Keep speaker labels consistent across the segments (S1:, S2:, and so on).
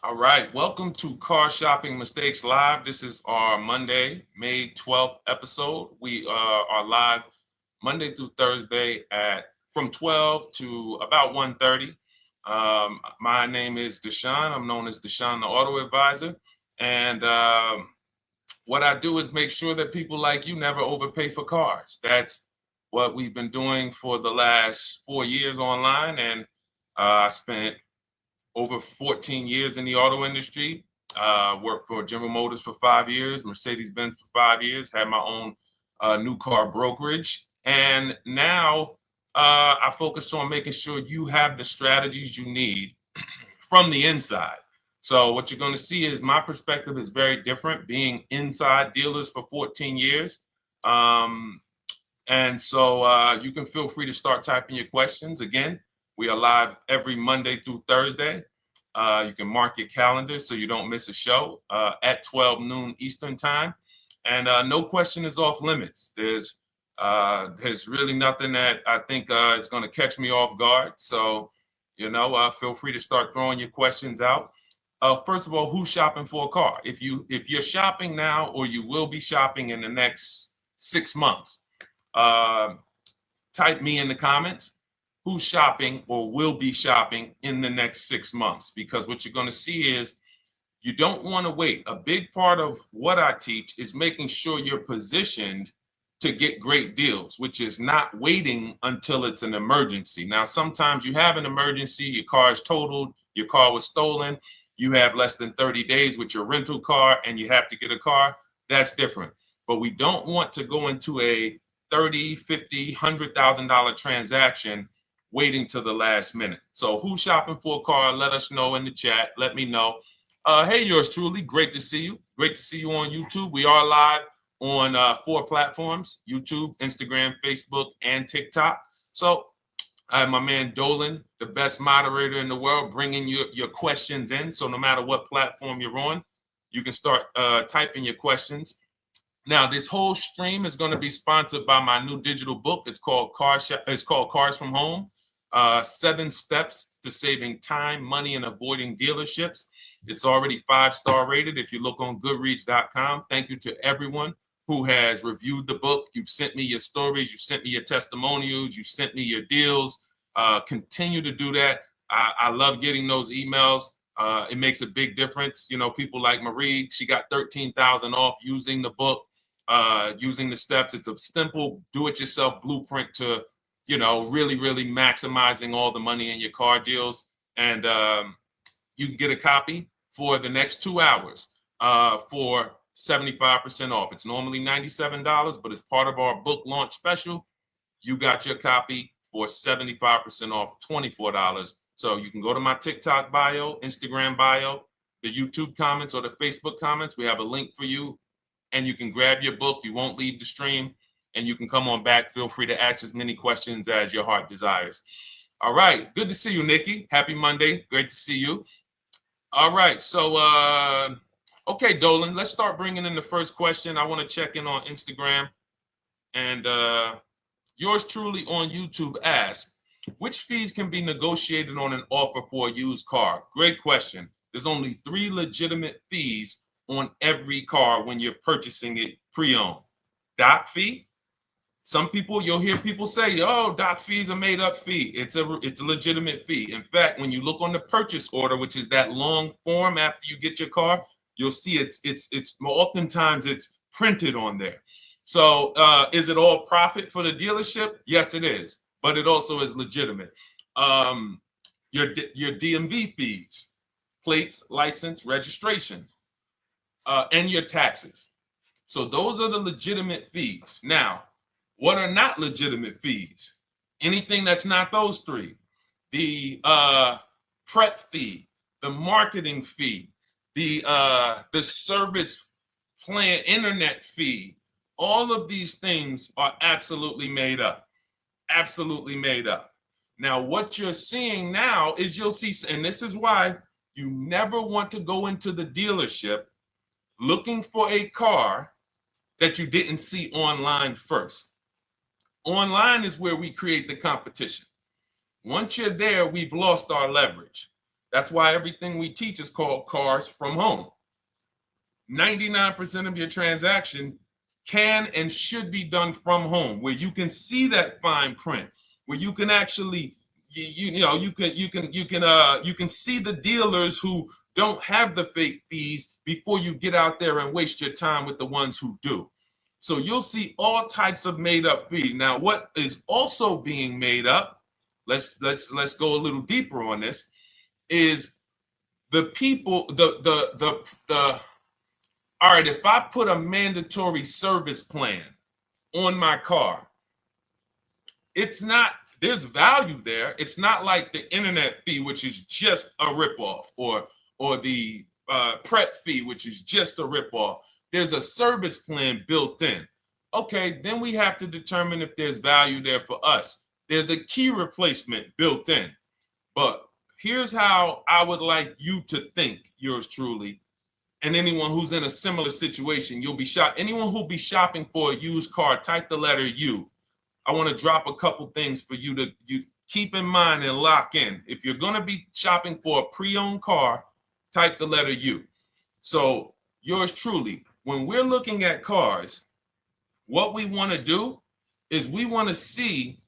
S1: All right, welcome to Car Shopping Mistakes Live. This is our Monday, May 12th episode. We are live Monday through Thursday at from 12 to about 1:30. My name is Deshone. I'm known as Deshone the Auto Advisor. And what I do is make sure that people like you never overpay for cars. That's what we've been doing for the last 4 years online. And I spent over 14 years in the auto industry. Worked for General Motors for 5 years, Mercedes-Benz for 5 years, had my own new car brokerage. And now I focus on making sure you have the strategies you need from the inside. So what you're going to see is my perspective is very different, being inside dealers for 14 years. Um, and so you can feel free to start typing your questions. Again, we are live every Monday through Thursday. You can mark your calendar so you don't miss a show at 12 noon Eastern time. And no question is off limits. There's really nothing that I think is going to catch me off guard. So, feel free to start throwing your questions out. First of all, who's shopping for a car? If you're shopping now or you will be shopping in the next 6 months, uh, type me in the comments who's shopping or will be shopping in the next 6 months, because what you're going to see is you don't want to wait. A big part of what I teach is making sure you're positioned to get great deals, which is not waiting until it's an emergency. Now, sometimes you have an emergency, your car is totaled, your car was stolen, you have less than 30 days with your rental car and you have to get a car. That's different. But we don't want to go into a 30, 50, $100,000 transaction waiting to the last minute. So who's shopping for a car? Let us know in the chat. Let me know. Hey, yours truly. Great to see you. Great to see you on YouTube. We are live on 4 platforms: YouTube, Instagram, Facebook, and TikTok. So I have my man Dolan, the best moderator in the world, bringing your questions in. So no matter what platform you're on, you can start typing your questions. Now, this whole stream is going to be sponsored by my new digital book. It's called Cars from Home: 7 Steps to Saving Time, Money, and Avoiding Dealerships. It's already 5-star rated. If you look on Goodreads.com, thank you to everyone who has reviewed the book. You've sent me your stories. You sent me your testimonials. You sent me your deals. Continue to do that. I love getting those emails. It makes a big difference. People like Marie, she got 13,000 off using the book, using the steps. It's a simple do-it-yourself blueprint to, really, really maximizing all the money in your car deals. And you can get a copy for the next 2 hours for 75% off. It's normally $97, but as part of our book launch special, you got your copy for 75% off, $24. So you can go to my TikTok bio, Instagram bio, the YouTube comments, or the Facebook comments. We have a link for you, and you can grab your book. You won't leave the stream, and you can come on back. Feel free to ask as many questions as your heart desires. All right. Good to see you, Nikki. Happy Monday. Great to see you. All right. So, okay, Dolan, let's start bringing in the first question. I want to check in on Instagram. And yours truly on YouTube asks, which fees can be negotiated on an offer for a used car? Great question. There's only 3 legitimate fees on every car when you're purchasing it pre-owned. Doc fee. Some people, you'll hear people say, "Oh, doc fees are made up fee." It's a legitimate fee. In fact, when you look on the purchase order, which is that long form after you get your car, you'll see it's oftentimes it's printed on there. So is it all profit for the dealership? Yes, it is, but it also is legitimate. Um, your DMV fees, plates, license, registration, and your taxes. So those are the legitimate fees. Now, what are not legitimate fees? Anything that's not those 3. The prep fee, the marketing fee, the service plan internet fee. All of these things are absolutely made up. Absolutely made up. Now, what you're seeing now is you'll see, and this is why you never want to go into the dealership looking for a car that you didn't see online first. Online is where we create the competition. Once you're there, we've lost our leverage. That's why everything we teach is called Cars from Home. 99% of your transaction can and should be done from home, where you can see that fine print, where you can actually you can see the dealers who don't have the fake fees before you get out there and waste your time with the ones who do. So you'll see all types of made up fees. Now, what is also being made up, let's go a little deeper on this, is the people, the all right, if I put a mandatory service plan on my car, it's not, there's value there. It's not like the internet fee, which is just a ripoff, or the prep fee, which is just a ripoff. There's a service plan built in. Okay, then we have to determine if there's value there for us. There's a key replacement built in. But here's how I would like you to think, yours truly, and anyone who's in a similar situation. You'll be shocked. Anyone who'll be shopping for a used car, type the letter U. I want to drop a couple things for you to keep in mind and lock in. If you're going to be shopping for a pre-owned car, type the letter U. So yours truly, when we're looking at cars, what we want to do is we want to see,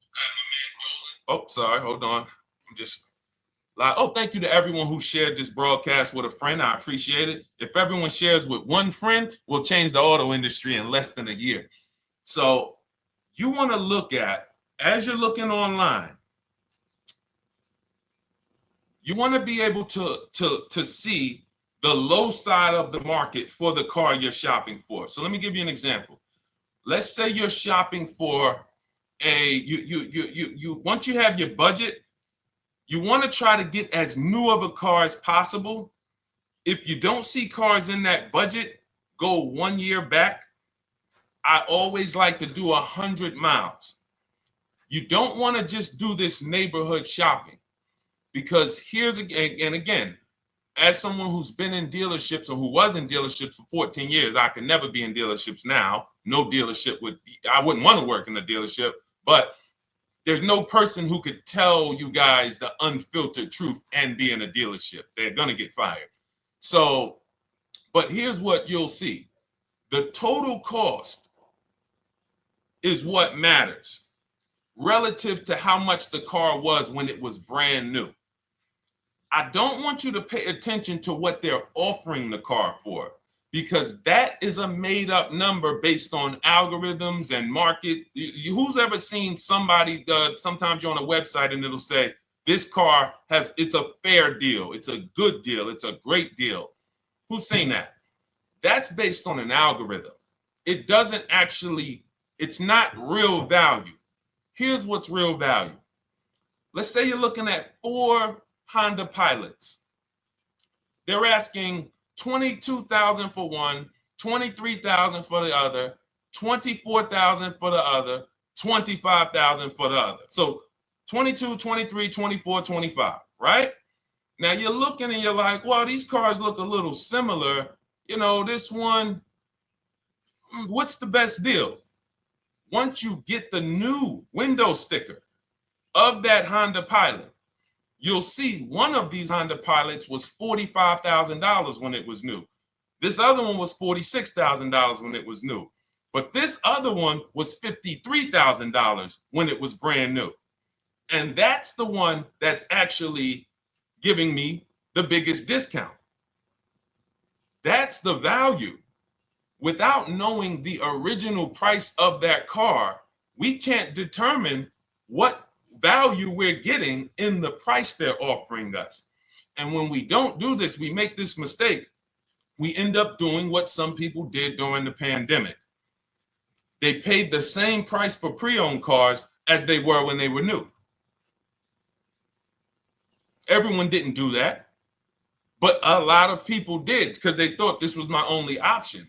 S1: oh, sorry, hold on. I'm just, oh, thank you to everyone who shared this broadcast with a friend. I appreciate it. If everyone shares with one friend, we'll change the auto industry in less than a year. So you want to look at, as you're looking online, you want to be able to see the low side of the market for the car you're shopping for. So let me give you an example. Let's say you're shopping for once you have your budget, you want to try to get as new of a car as possible. If you don't see cars in that budget, go 1 year back. I always like to do 100 miles. You don't want to just do this neighborhood shopping, because here's again, as someone who's been in dealerships or who was in dealerships for 14 years, I can never be in dealerships now. No dealership I wouldn't want to work in a dealership, but there's no person who could tell you guys the unfiltered truth and be in a dealership. They're going to get fired. So, but here's what you'll see. The total cost is what matters relative to how much the car was when it was brand new. I don't want you to pay attention to what they're offering the car for, because that is a made up number based on algorithms and market. Who's ever seen somebody, sometimes you're on a website and it'll say, this car it's a fair deal, it's a good deal, it's a great deal. Who's seen that? That's based on an algorithm. It doesn't actually, it's not real value. Here's what's real value. Let's say you're looking at 4 Honda Pilots. They're asking $22,000 for one, $23,000 for the other, $24,000 for the other, $25,000 for the other. So 22, 23, 24, 25, right? Now you're looking and you're like, well, these cars look a little similar. You know, this one, what's the best deal? Once you get the new window sticker of that Honda Pilot, you'll see one of these Honda Pilots was $45,000 when it was new. This other one was $46,000 when it was new. But this other one was $53,000 when it was brand new. And that's the one that's actually giving me the biggest discount. That's the value. Without knowing the original price of that car, we can't determine what value we're getting in the price they're offering us. And when we don't do this, we make this mistake. We end up doing what some people did during the pandemic. They paid the same price for pre-owned cars as they were when they were new. Everyone didn't do that, but a lot of people did because they thought this was my only option.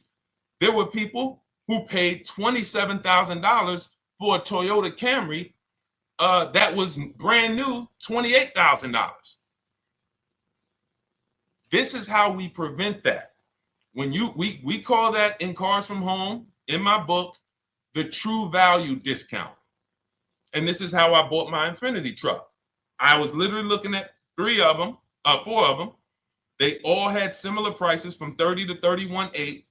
S1: There were people who paid $27,000 for a Toyota Camry that was brand new, $28,000. This is how we prevent that. When we call that in Cars from Home, in my book, the true value discount. And this is how I bought my Infiniti truck. I was literally looking at 3 of them. 4 of them. They all had similar prices from 30 to 31.8.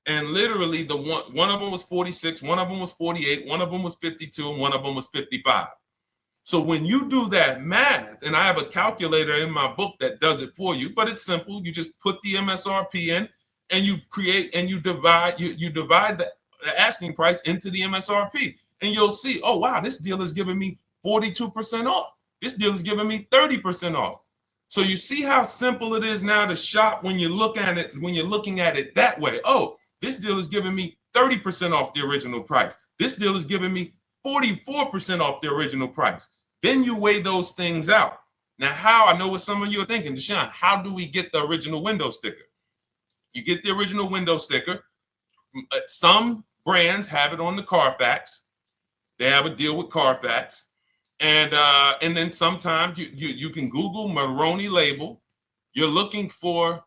S1: And literally the one of them was 46, one of them was 48, one of them was 52, and one of them was 55. So when you do that math, and I have a calculator in my book that does it for you, but it's simple. You just put the MSRP in and you create and you divide the asking price into the MSRP. And you'll see, oh wow, this deal is giving me 42% off. This deal is giving me 30% off. So you see how simple it is now to shop when you look at it, when you're looking at it that way. Oh, this deal is giving me 30% off the original price. This deal is giving me 44% off the original price. Then you weigh those things out. Now, how, I know what some of you are thinking, Deshone, how do we get the original window sticker? You get the original window sticker. Some brands have it on the Carfax. They have a deal with Carfax. And then sometimes you can Google Maroney label. You're looking for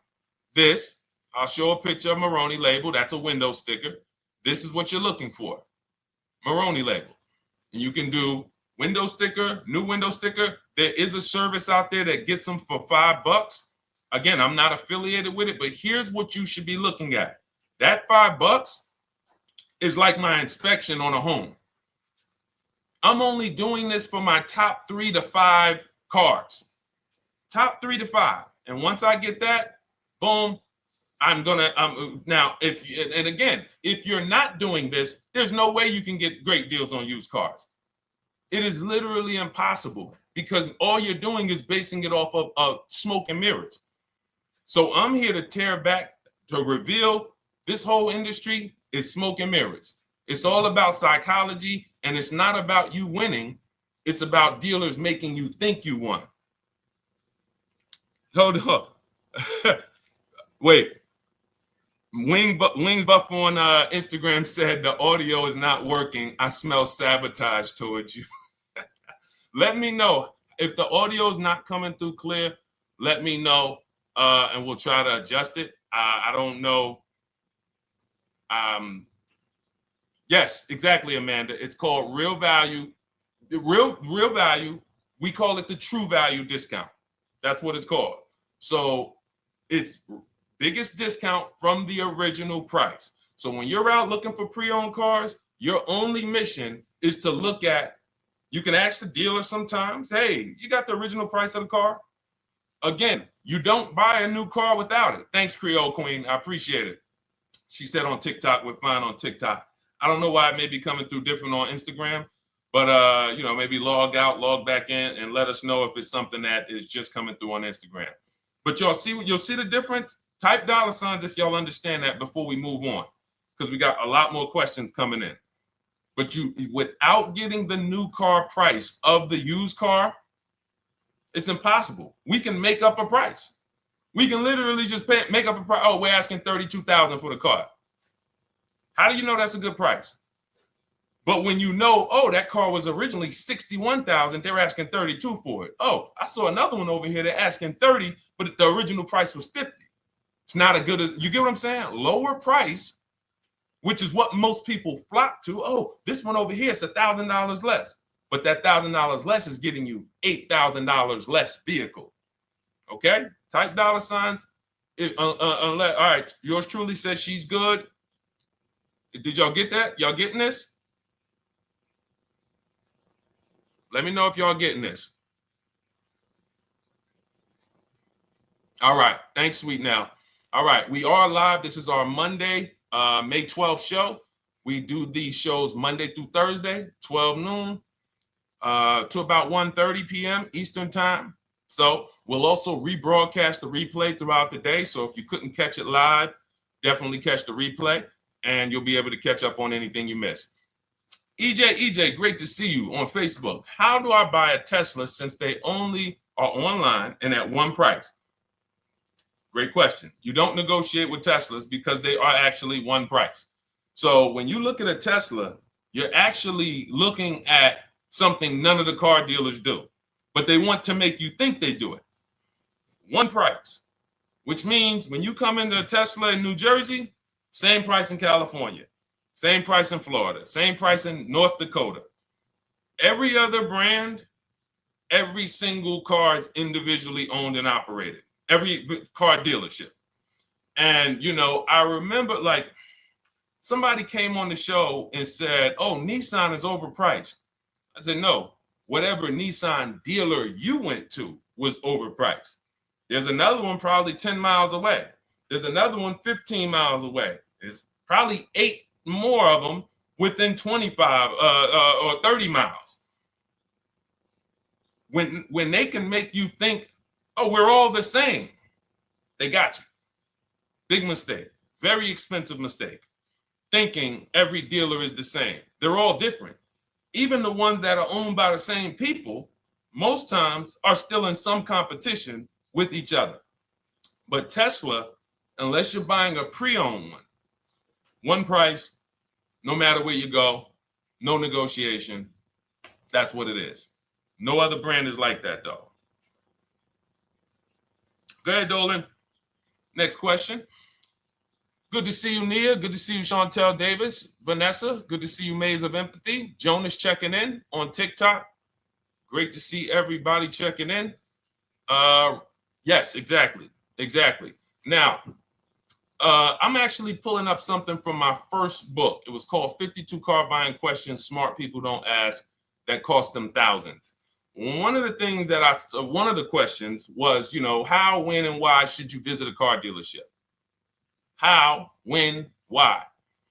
S1: this. I'll show a picture of Maroney label. That's a window sticker. This is what you're looking for. Maroney label. And you can do window sticker, new window sticker. There is a service out there that gets them for $5. Again, I'm not affiliated with it, but here's what you should be looking at. That $5 is like my inspection on a home. I'm only doing this for my top 3 to 5 cars. Top 3 to 5. And once I get that, boom, I'm gonna now if you're not doing this, there's no way you can get great deals on used cars. It is literally impossible because all you're doing is basing it off of smoke and mirrors. So I'm here to tear back, to reveal this whole industry is smoke and mirrors. It's all about psychology, and it's not about you winning. It's about dealers making you think you won. Hold up. Wait. Wings Buff on Instagram said the audio is not working. I smell sabotage towards you. Let me know if the audio is not coming through clear. Let me know, and we'll try to adjust it. I don't know. Yes, exactly, Amanda. It's called real value. Real value. We call it the true value discount. That's what it's called. So it's biggest discount from the original price. So when you're out looking for pre-owned cars, your only mission is to look at, you can ask the dealer sometimes, hey, you got the original price of the car? Again, you don't buy a new car without it. Thanks, Creole Queen. I appreciate it. She said on TikTok, we're fine on TikTok. I don't know why it may be coming through different on Instagram, but maybe log out, log back in, and let us know if it's something that is just coming through on Instagram. But you'll see the difference. Type $ if y'all understand that before we move on, because we got a lot more questions coming in. But without getting the new car price of the used car, it's impossible. We can make up a price. We can literally just make up a price. Oh, we're asking $32,000 for the car. How do you know that's a good price? But when you know, oh, that car was originally $61,000, they're asking $32,000 for it. Oh, I saw another one over here. They're asking $30,000, but the original price was $50,000. It's not a good, you get what I'm saying? Lower price, which is what most people flock to. Oh, this one over here is $1,000 less. But that $1,000 less is getting you $8,000 less vehicle. Okay? Type $. All right, yours truly said she's good. Did y'all get that? Y'all getting this? Let me know if y'all getting this. All right. Thanks, Sweet Now. All right. We are live. This is our Monday, May 12th show. We do these shows Monday through Thursday, 12 noon to about 1:30 p.m. Eastern time. So we'll also rebroadcast the replay throughout the day. So if you couldn't catch it live, definitely catch the replay, and you'll be able to catch up on anything you missed. EJ, great to see you on Facebook. How do I buy a Tesla since they only are online and at one price? Great question. You don't negotiate with Teslas because they are actually one price. So when you look at a Tesla, you're actually looking at something none of the car dealers do, but they want to make you think they do it. One price, which means when you come into a Tesla in New Jersey, same price in California, same price in Florida, same price in North Dakota. Every other brand Every single car is individually owned and operated. Every car dealership. And, you know, I remember like somebody came on the show and said, oh, Nissan is overpriced. I said, no, whatever Nissan dealer you went to was overpriced. There's another one probably 10 miles away. There's another one 15 miles away. There's probably 8 more of them within 25 or 30 miles. When they can make you think, oh, we're all the same, they got you. Big mistake. Very expensive mistake. Thinking every dealer is the same. They're all different. Even the ones that are owned by the same people, most times are still in some competition with each other. But Tesla, unless you're buying a pre-owned one price, no matter where you go, no negotiation. That's what it is. No other brand is like that, though. Go ahead, Dolan. Next question. Good to see you, Nia. Good to see you, Chantel Davis. Vanessa, good to see you, Maze of Empathy. Jonas checking in on TikTok. Great to see everybody checking in. Yes, exactly. Now, I'm actually pulling up something from my first book. It was called 52 Car Buying Questions Smart People Don't Ask that cost them thousands. One of the questions was, you know, how, when, and why should you visit a car dealership? How, when, why?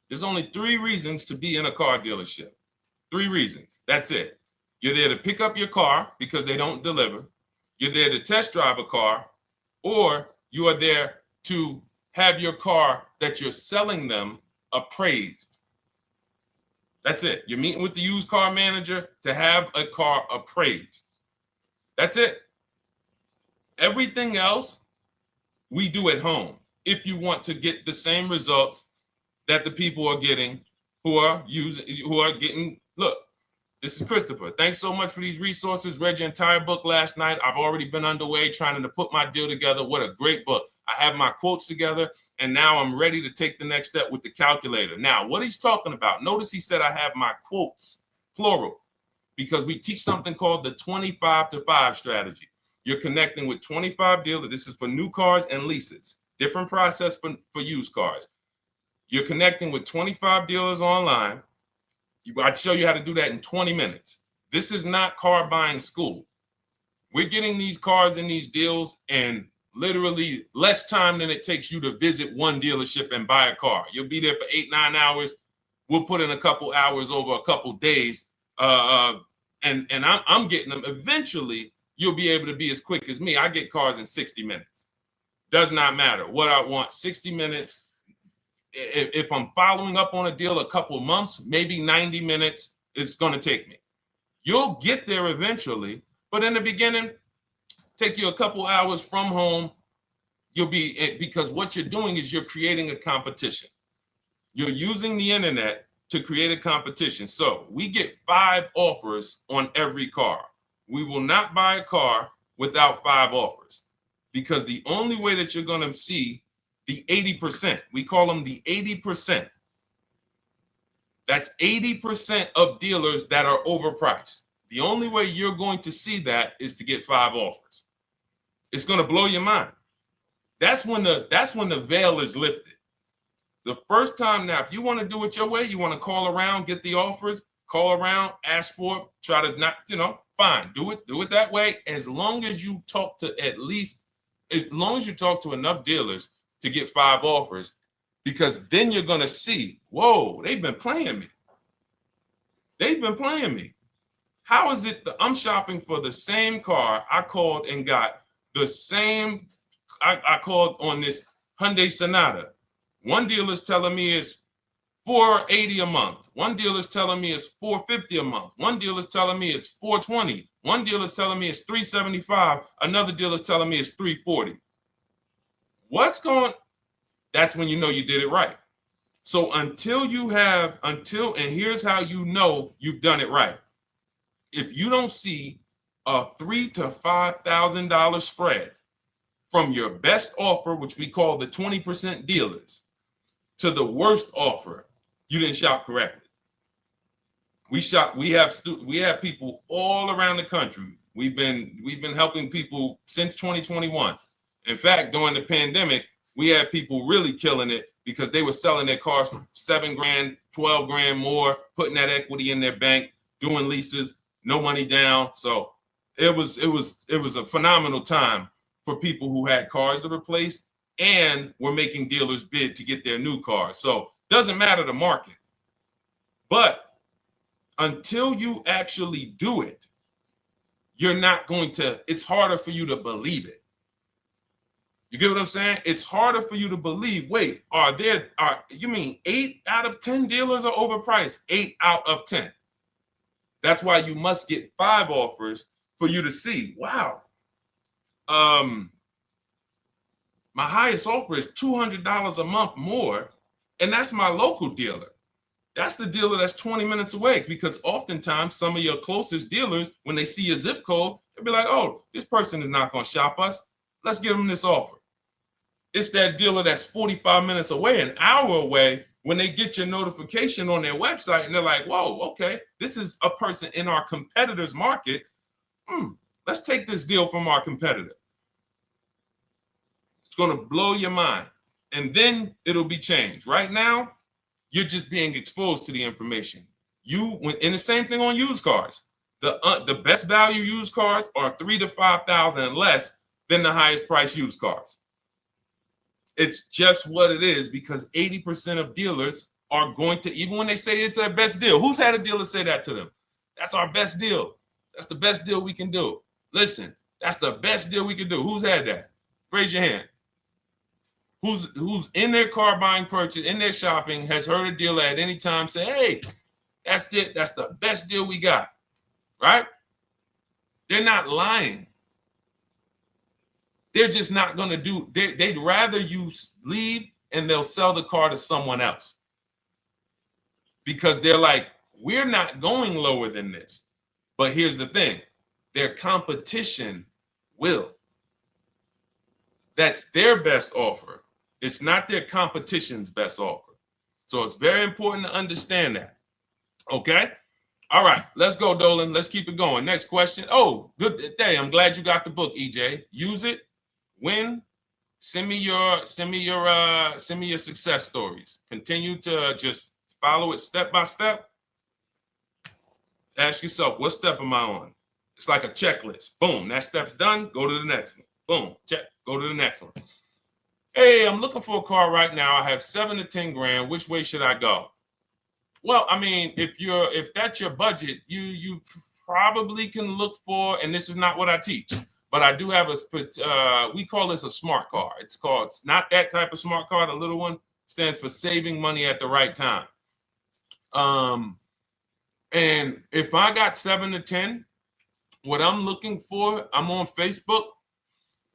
S1: There's only 3 reasons to be in a car dealership. 3 reasons. That's it. You're there to pick up your car because they don't deliver. You're there to test drive a car, or you are there to have your car that you're selling them appraised. That's it. You're meeting with the used car manager to have a car appraised. That's it. Everything else we do at home if you want to get the same results that the people are getting who are getting. Look, this is Christopher. Thanks so much for these resources. Read your entire book last night. I've already been underway trying to put my deal together. What a great book. I have my quotes together, and now I'm ready to take the next step with the calculator. Now, what he's talking about, notice he said I have my quotes, plural, because we teach something called the 25 to 5 strategy. You're connecting with 25 dealers. This is for new cars and leases. Different process for used cars. You're connecting with 25 dealers online. I'd show you how to do that in 20 minutes. This is not car buying school. We're getting these cars and these deals in literally less time than it takes you to visit one dealership and buy a car. You'll be there for 8-9 hours. We'll put in a couple hours over a couple days. And I'm getting them. Eventually, you'll be able to be as quick as me. I get cars in 60 minutes. Does not matter what I want. 60 minutes. If I'm following up on a deal a couple months, maybe 90 minutes is going to take me. You'll get there eventually, but in the beginning, take you a couple hours from home. Because what you're doing is you're creating a competition. You're using the internet to create a competition. So we get 5 offers on every car. We will not buy a car without 5 offers, because the only way that you're going to see the 80%, we call them the 80%. That's 80% of dealers that are overpriced. The only way you're going to see that is to get 5 offers. It's going to blow your mind. That's when the veil is lifted. The first time, now, if you want to do it your way, you want to call around, get the offers, call around, ask for it, try to not, fine, do it that way. As long as you talk to enough dealers to get 5 offers, because then you're going to see, whoa, they've been playing me. How is it that I'm shopping for the same car? I called and got the same. I called on this Hyundai Sonata. One dealer's telling me it's $480 a month. One dealer's telling me it's $450 a month. One dealer's telling me it's $420. One dealer's telling me it's $375. Another dealer's telling me it's $340. That's when you know you did it right. So and here's how you know you've done it right. If you don't see a $3,000 to $5,000 spread from your best offer, which we call the 20% dealers, to the worst offer, you didn't shop correctly. We have people all around the country. We've been helping people since 2021. In fact, during the pandemic, we had people really killing it because they were selling their cars for 7 grand, 12 grand more, putting that equity in their bank, doing leases, no money down. So it was a phenomenal time for people who had cars to replace and were making dealers bid to get their new cars. So doesn't matter the market. But until you actually do it, you're not going to, it's harder for you to believe it. You get what I'm saying? It's harder for you to believe, wait, you mean 8 out of 10 dealers are overpriced? 8 out of 10. That's why you must get 5 offers for you to see, wow. My highest offer is $200 a month more, and that's my local dealer. That's the dealer that's 20 minutes away, because oftentimes some of your closest dealers, when they see your zip code, they'll be like, oh, this person is not going to shop us. Let's give them this offer. It's that dealer that's 45 minutes away, an hour away, when they get your notification on their website and they're like, whoa, okay, this is a person in our competitor's market. Let's take this deal from our competitor. It's going to blow your mind. And then it'll be changed. Right now, you're just being exposed to the information. And the same thing on used cars. The best value used cars are $3,000 to $5,000 less than the highest price used cars. It's just what it is, because 80% of dealers are going to, even when they say it's their best deal. Who's had a dealer say that to them? That's our best deal. That's the best deal we can do. Listen, that's the best deal we can do. Who's had that? Raise your hand. Who's in their car buying purchase, in their shopping, has heard a dealer at any time say, hey, that's it. That's the best deal we got, right? They're not lying. They're just not going to do, they'd rather you leave and they'll sell the car to someone else, because they're like, we're not going lower than this. But here's the thing, their competition will. That's their best offer. It's not their competition's best offer. So it's very important to understand that. Okay? All right, let's go, Dolan. Let's keep it going. Next question. Oh, good day. I'm glad you got the book, EJ. Use it. Win. Send me your success stories. Continue to just follow it step by step. Ask yourself, what step am I on? It's like a checklist. Boom, that step's done. Go to the next one. Boom, check. Go to the next one. Hey, I'm looking for a car right now. I have 7 to 10 grand. Which way should I go? Well, I mean, if that's your budget, you probably can look for, and this is not what I teach, but I do have we call this a smart car. It's not that type of smart car. The little one stands for saving money at the right time. And if I got 7 to 10, what I'm looking for, I'm on Facebook.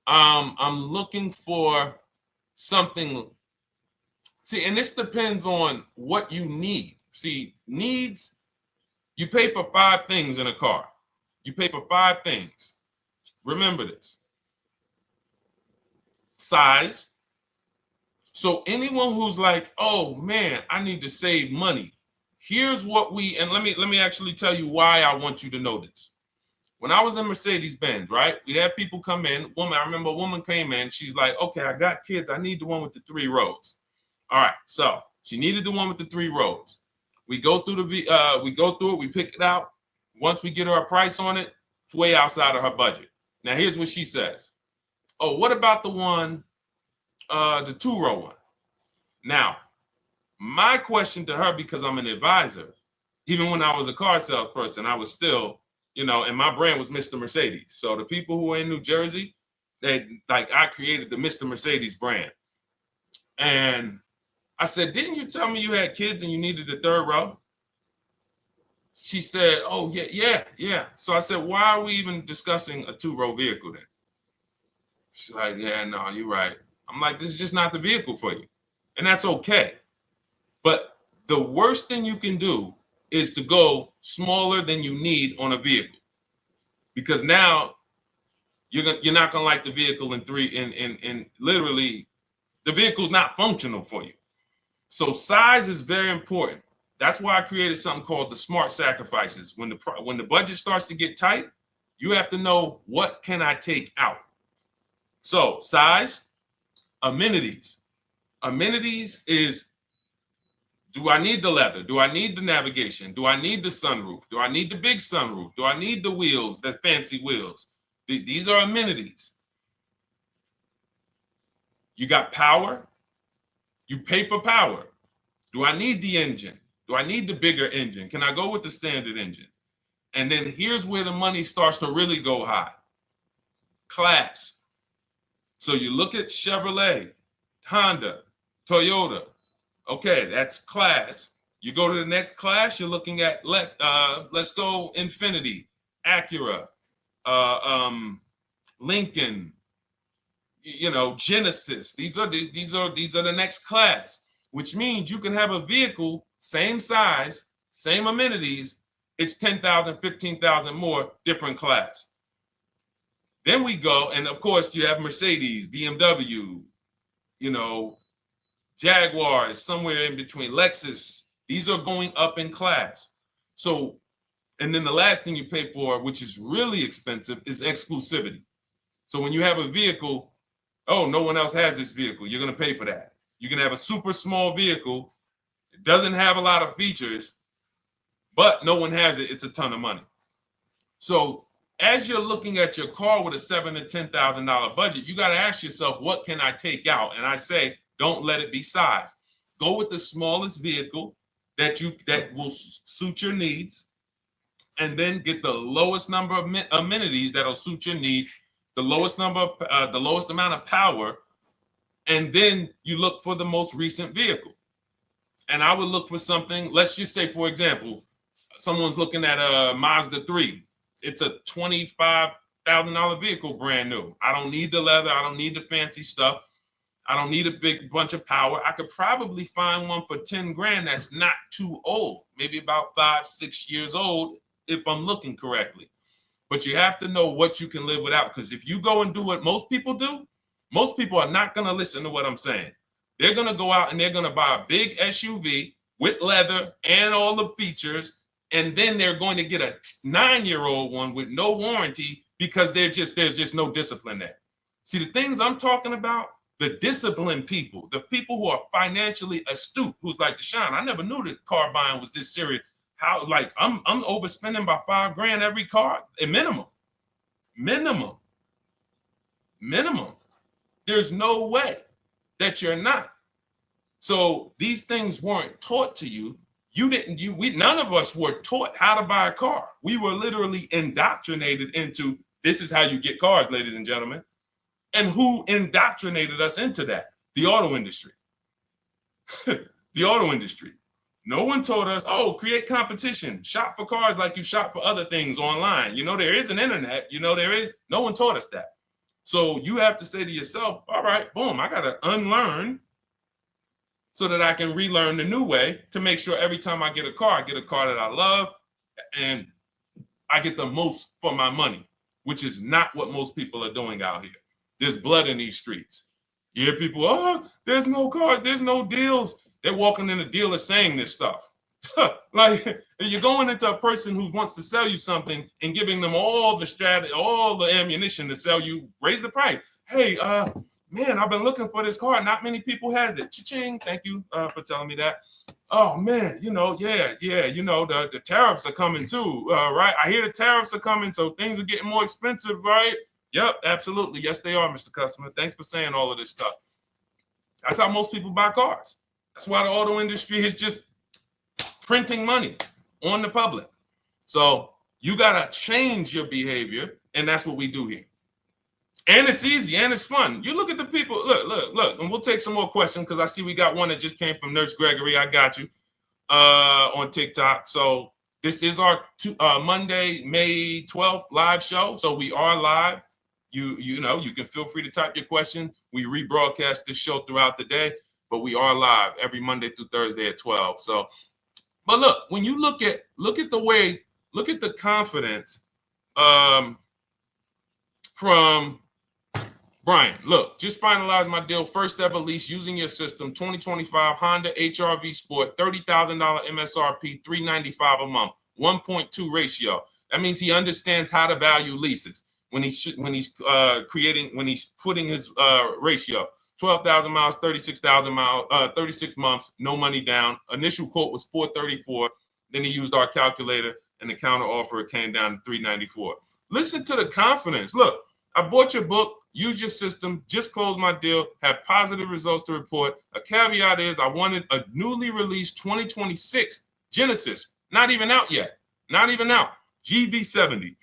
S1: I'm looking for something. See, and this depends on what you need. See, needs, you pay for 5 things in a car. You pay for 5 things. Remember this. Size. So anyone who's like, oh man, I need to save money. Here's what and let me actually tell you why I want you to know this. When I was in Mercedes-Benz, right? We had people come in. I remember a woman came in. She's like, okay, I got kids. I need the one with the 3 rows. All right. So she needed the one with the 3 rows. We go through it. We pick it out. Once we get her a price on it, it's way outside of her budget. Now, here's what she says. Oh, what about the one, the 2-row one? Now, my question to her, because I'm an advisor, even when I was a car salesperson, I was still, and my brand was Mr. Mercedes. So the people who are in New Jersey, I created the Mr. Mercedes brand. And I said, didn't you tell me you had kids and you needed the 3rd row? She said, oh, yeah. So I said, why are we even discussing a 2-row vehicle then? She's like, yeah, no, you're right. I'm like, this is just not the vehicle for you. And that's okay. But the worst thing you can do is to go smaller than you need on a vehicle, because now you're not gonna like the vehicle in literally the vehicle's not functional for you. So size is very important. That's why I created something called the smart sacrifices. When the budget starts to get tight, You have to know, what can I take out? So size, amenities. Amenities is, do I need the leather? Do I need the navigation? Do I need the sunroof? Do I need the big sunroof? Do I need the wheels, the fancy wheels? These are amenities. You got power. You pay for power. Do I need the engine? Do I need the bigger engine? Can I go with the standard engine? And then here's where the money starts to really go high. Class. So you look at Chevrolet, Honda, Toyota. Okay, that's class. You go to the next class, you're looking at, let's go Infiniti, Acura, Lincoln, Genesis. These are the next class, which means you can have a vehicle, same size, same amenities. It's 10,000, 15,000 more, different class. Then we go, and of course you have Mercedes, BMW, Jaguars, somewhere in between, Lexus. These are going up in class. So, and then the last thing you pay for, which is really expensive, is exclusivity. So when you have a vehicle, oh, no one else has this vehicle, you're going to pay for that. You can have a super small vehicle, it doesn't have a lot of features, but no one has it, it's a ton of money. So as you're looking at your car with a $7,000 to $10,000 budget, you got to ask yourself, what can I take out? And I say, don't let it be size. Go with the smallest vehicle that will suit your needs, and then get the lowest number of amenities that'll suit your needs, the lowest amount of power, and then you look for the most recent vehicle. And I would look for something, let's just say, for example, someone's looking at a Mazda 3. It's a $25,000 vehicle, brand new. I don't need the leather. I don't need the fancy stuff. I don't need a big bunch of power. I could probably find one for 10 grand that's not too old, maybe about 5-6 years old, if I'm looking correctly. But you have to know what you can live without, because if you go and do what most people do, most people are not going to listen to what I'm saying. They're going to go out and they're going to buy a big SUV with leather and all the features, and then they're going to get a 9-year-old one with no warranty because there's just no discipline there. See, the things I'm talking about, the disciplined people, the people who are financially astute, who's like, Deshone, I never knew that car buying was this serious. How, like, I'm overspending by $5 grand every car, a minimum. There's no way that you're not. So these things weren't taught to you. None of us were taught how to buy a car. We were literally indoctrinated into, this is how you get cars, ladies and gentlemen. And who indoctrinated us into that? The auto industry. The auto industry. No one told us, oh, create competition, shop for cars like you shop for other things online. There is an internet, no one taught us that. So you have to say to yourself, all right, boom, I got to unlearn so that I can relearn the new way to make sure every time I get a car that I love and I get the most for my money, which is not what most people are doing out here. There's blood in these streets. You hear people, oh, there's no cars, there's no deals. They're walking in the dealer saying this stuff. Like, you're going into a person who wants to sell you something and giving them all the strategy, all the ammunition to sell you, raise the price. Hey, man, I've been looking for this car. Not many people has it. Cha-ching. Thank you for telling me that. Oh man, the tariffs are coming too, right? I hear the tariffs are coming, so things are getting more expensive, right? Yep, absolutely. Yes, they are, Mr. Customer. Thanks for saying all of this stuff. That's how most people buy cars. That's why the auto industry is just printing money on the public. So you got to change your behavior, and that's what we do here. And it's easy and it's fun. You look at the people, look, and we'll take some more questions because I see we got one that just came from Nurse Gregory. I got you on TikTok. So this is our Monday, May 12th live show. So we are live. You can feel free to type your question. We rebroadcast this show throughout the day, but we are live every Monday through Thursday at 12. So, but look, when you look at the confidence from Brian, look, just finalized my deal. First ever lease using your system, 2025 Honda HR-V Sport, $30,000 MSRP, $395 a month, 1.2 ratio. That means he understands how to value leases when he's putting his ratio. 12,000 miles, 36,000 miles, 36 months, no money down. Initial quote was 434. Then he used our calculator, and the counter offer came down to 394. Listen to the confidence. Look, I bought your book, use your system, just closed my deal, have positive results to report. A caveat is I wanted a newly released 2026 Genesis, not even out yet, not even out, GV70.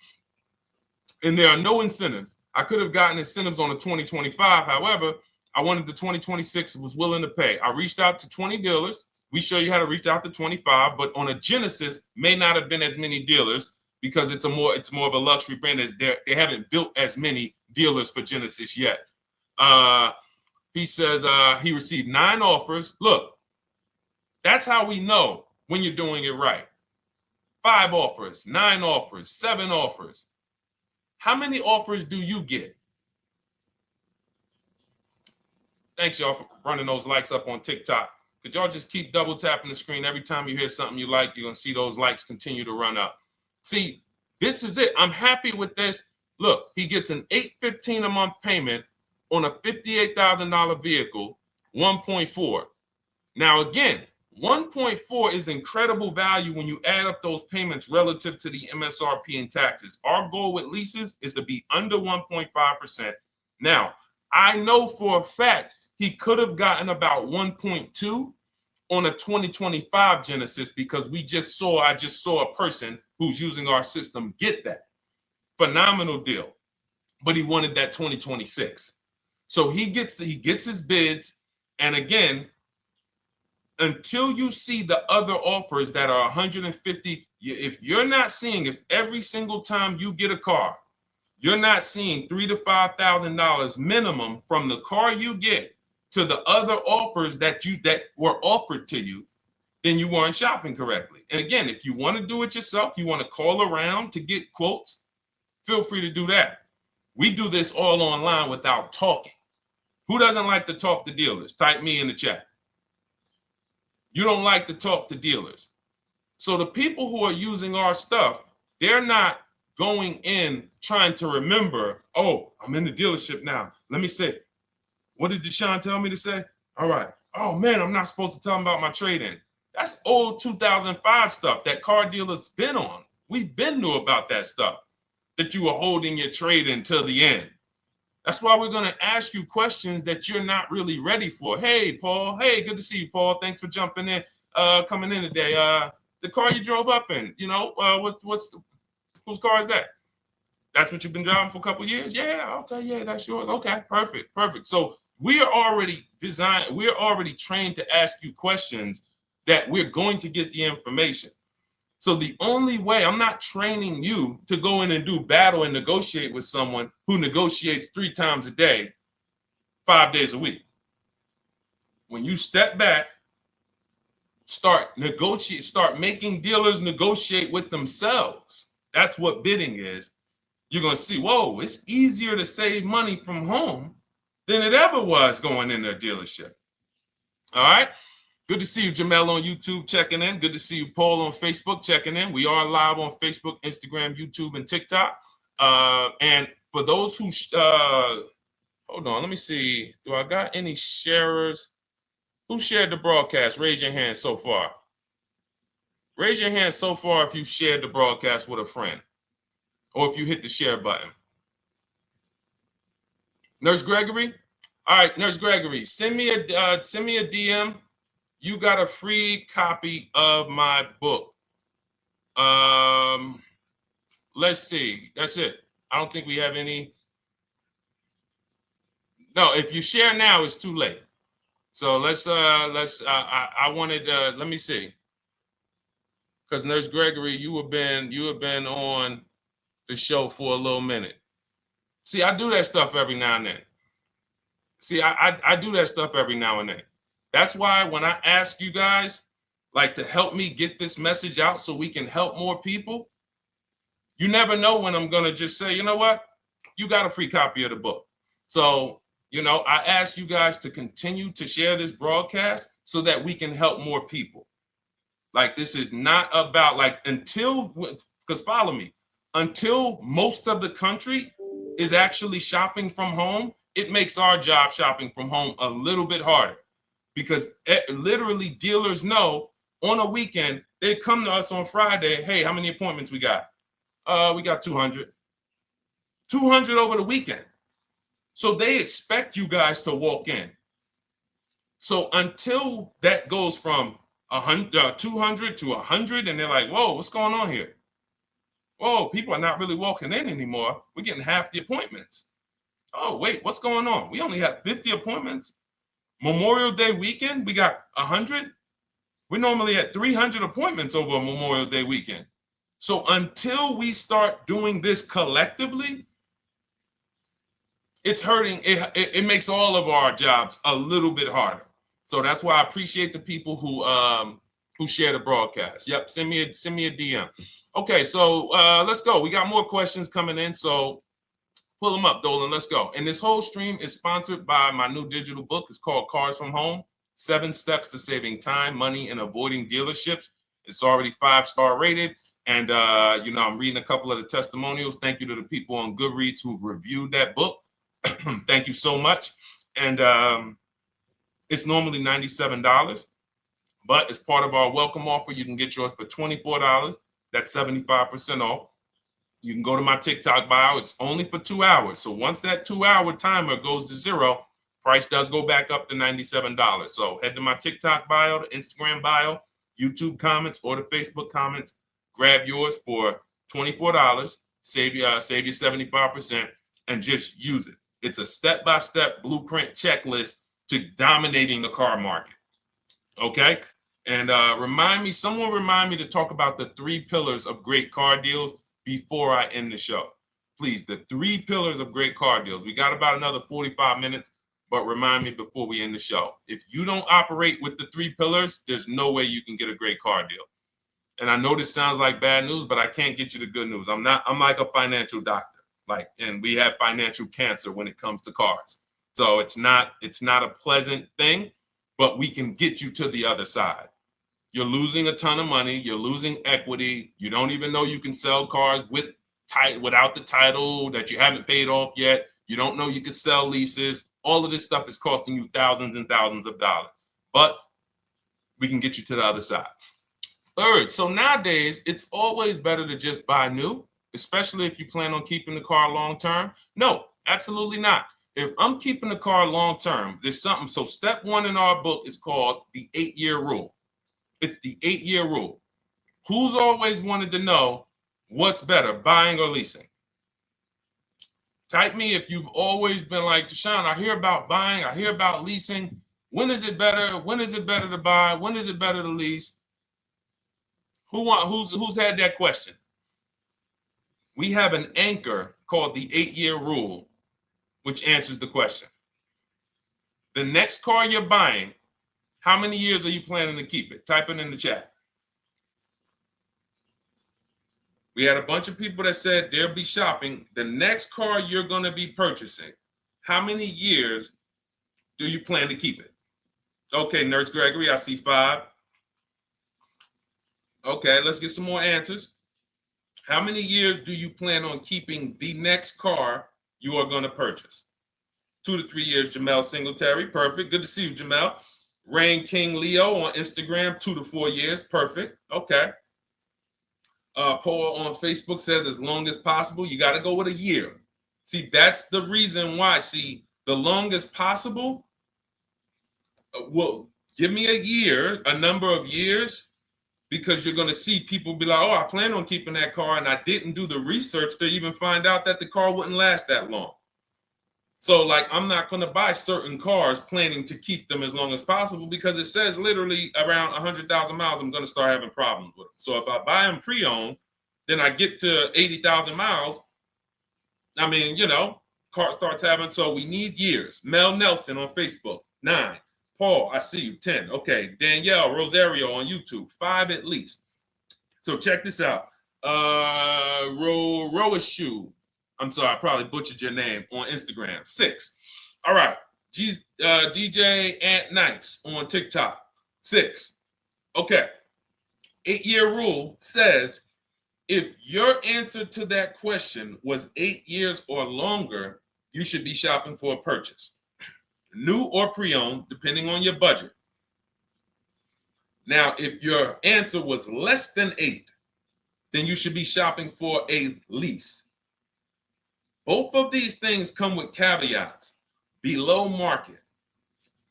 S1: And there are no incentives. I could have gotten incentives on the 2025. However, I wanted the 2026, was willing to pay. I reached out to 20 dealers. We show you how to reach out to 25, but on a Genesis, may not have been as many dealers because it's more of a luxury brand. As they haven't built as many dealers for Genesis yet. He says he received 9 offers. Look, that's how we know when you're doing it right. 5 offers, 9 offers, 7 offers. How many offers do you get? Thanks, y'all, for running those likes up on TikTok. Could y'all just keep double tapping the screen every time you hear something you like? You're going to see those likes continue to run up. See, this is it. I'm happy with this. Look, he gets an $815 a month payment on a $58,000 vehicle, 1.4. Now, again, 1.4 is incredible value when you add up those payments relative to the MSRP and taxes. Our goal with leases is to be under 1.5%. Now, I know for a fact he could have gotten about 1.2 on a 2025 Genesis because I just saw a person who's using our system get that. Phenomenal deal. But he wanted that 2026. So he gets his bids. And again, until you see the other offers that are 150, if every single time you get a car, you're not seeing $3,000 to $5,000 minimum from the car you get to the other offers that were offered to you, then you weren't shopping correctly. And again, if you want to do it yourself, you want to call around to get quotes, feel free to do that. We do this all online without talking. Who doesn't like to talk to dealers? Type me in the chat. You don't like to talk to dealers. So the people who are using our stuff, they're not going in trying to remember, oh, I'm in the dealership now. Let me say, what did Deshone tell me to say? All right. Oh, man, I'm not supposed to tell them about my trade-in. That's old 2005 stuff that car dealers been on. We've been knew about that stuff, that you were holding your trade-in till the end. That's why we're going to ask you questions that you're not really ready for. Hey, Paul. Hey, good to see you, Paul. Thanks for jumping in, coming in today. The car you drove up in, whose car is that? That's what you've been driving for a couple of years? Yeah, okay, yeah, that's yours. Okay, perfect. So we are already trained to ask you questions that we're going to get the information. So the only way, I'm not training you to go in and do battle and negotiate with someone who negotiates 3 times a day, 5 days a week. When you step back, start making dealers negotiate with themselves. That's what bidding is. You're going to see, whoa, it's easier to save money from home than it ever was going in a dealership. All right. Good to see you, Jamel, on YouTube checking in. Good to see you, Paul, on Facebook checking in. We are live on Facebook, Instagram, YouTube, and TikTok. And for those who, hold on, let me see. Do I got any sharers? Who shared the broadcast? Raise your hand so far. Raise your hand so far if you shared the broadcast with a friend or if you hit the share button. Nurse Gregory? All right, Nurse Gregory, send me a DM. You got a free copy of my book. Let's see. That's it. I don't think we have any. No, if you share now, it's too late. So I wanted let me see. Because Nurse Gregory, you have been on the show for a little minute. See, I do that stuff every now and then. I do that stuff every now and then. That's why when I ask you guys, like, to help me get this message out so we can help more people, you never know when I'm going to just say, you know what? You got a free copy of the book. So, I ask you guys to continue to share this broadcast so that we can help more people. Like, this is not about, because follow me. until most of the country is actually shopping from home, it makes our job shopping from home a little bit harder, because literally dealers know on a weekend, they come to us on Friday, hey, how many appointments we got? We got 200. 200 over the weekend. So they expect you guys to walk in. So until that goes from 200 to 100, and they're like, whoa, what's going on here? Whoa, people are not really walking in anymore. We're getting half the appointments. Oh, wait, what's going on? We only have 50 appointments. Memorial Day weekend, we got 100. We're normally at 300 appointments over a Memorial Day weekend. So until we start doing this collectively, it's hurting. It makes all of our jobs a little bit harder. So that's why I appreciate the people who share the broadcast. Yep, send me a DM. Okay, so let's go. We got more questions coming in, so pull them up, Dolan. Let's go. And this whole stream is sponsored by my new digital book. It's called Cars from Home: 7 Steps to Saving Time, Money, and Avoiding Dealerships. It's already 5-star rated. And, I'm reading a couple of the testimonials. Thank you to the people on Goodreads who reviewed that book. Thank you so much. And it's normally $97, but as part of our welcome offer, you can get yours for $24. That's 75% off. You can go to my TikTok bio. It's only for 2 hours. So once that 2-hour timer goes to zero, price does go back up to $97. So head to my TikTok bio, the Instagram bio, YouTube comments, or the Facebook comments. Grab yours for $24. Save you 75%, and just use it. It's a step-by-step blueprint checklist to dominating the car market. Okay? And someone remind me to talk about the 3 pillars of great car deals before I end the show. Please, the 3 pillars of great car deals. We got about another 45 minutes, but remind me before we end the show. If you don't operate with the 3 pillars, there's no way you can get a great car deal. And I know this sounds like bad news, but I can't get you the good news. I'm like a financial doctor. And we have financial cancer when it comes to cars. So it's not a pleasant thing, but we can get you to the other side. You're losing a ton of money. You're losing equity. You don't even know you can sell cars without the title that you haven't paid off yet. You don't know you can sell leases. All of this stuff is costing you thousands and thousands of dollars, but we can get you to the other side. Third, so nowadays, it's always better to just buy new, especially if you plan on keeping the car long term. No, absolutely not. If I'm keeping the car long term, there's something. So step 1 in our book is called the 8-year rule. It's the 8-year rule. Who's always wanted to know what's better, buying or leasing? Type me if you've always been like, Deshone, I hear about buying, I hear about leasing. When is it better? When is it better to buy? When is it better to lease? Who's had that question? We have an anchor called the 8-year rule, which answers the question. The next car you're buying, how many years are you planning to keep it? Type it in the chat. We had a bunch of people that said they'll be shopping. The next car you're going to be purchasing, how many years do you plan to keep it? Okay, Nurse Gregory, I see 5. Okay, let's get some more answers. How many years do you plan on keeping the next car you are going to purchase? 2 to 3 years, Jamel Singletary. Perfect. Good to see you, Jamel. Rain King Leo on Instagram, 2 to 4 years. Perfect. Okay. Paul on Facebook says as long as possible. You got to go with a year. See, that's the reason why. See, the longest possible, well, give me a year, a number of years, because you're going to see people be like, oh, I plan on keeping that car, and I didn't do the research to even find out that the car wouldn't last that long. So, I'm not going to buy certain cars planning to keep them as long as possible, because it says literally around 100,000 miles, I'm going to start having problems with them. So if I buy them pre-owned, then I get to 80,000 miles. I mean, car starts having, so we need years. Mel Nelson on Facebook, 9. Paul, I see you, 10. Okay, Danielle Rosario on YouTube, 5 at least. So check this out. Roashu, I'm sorry, I probably butchered your name, on Instagram, 6. All right, DJ Ant Nice on TikTok, 6. Okay, 8-year rule says If your answer to that question was 8 years or longer, you should be shopping for a purchase, new or pre-owned, depending on your budget. Now, if your answer was less than 8, then you should be shopping for a lease. Both of these things come with caveats. Below market.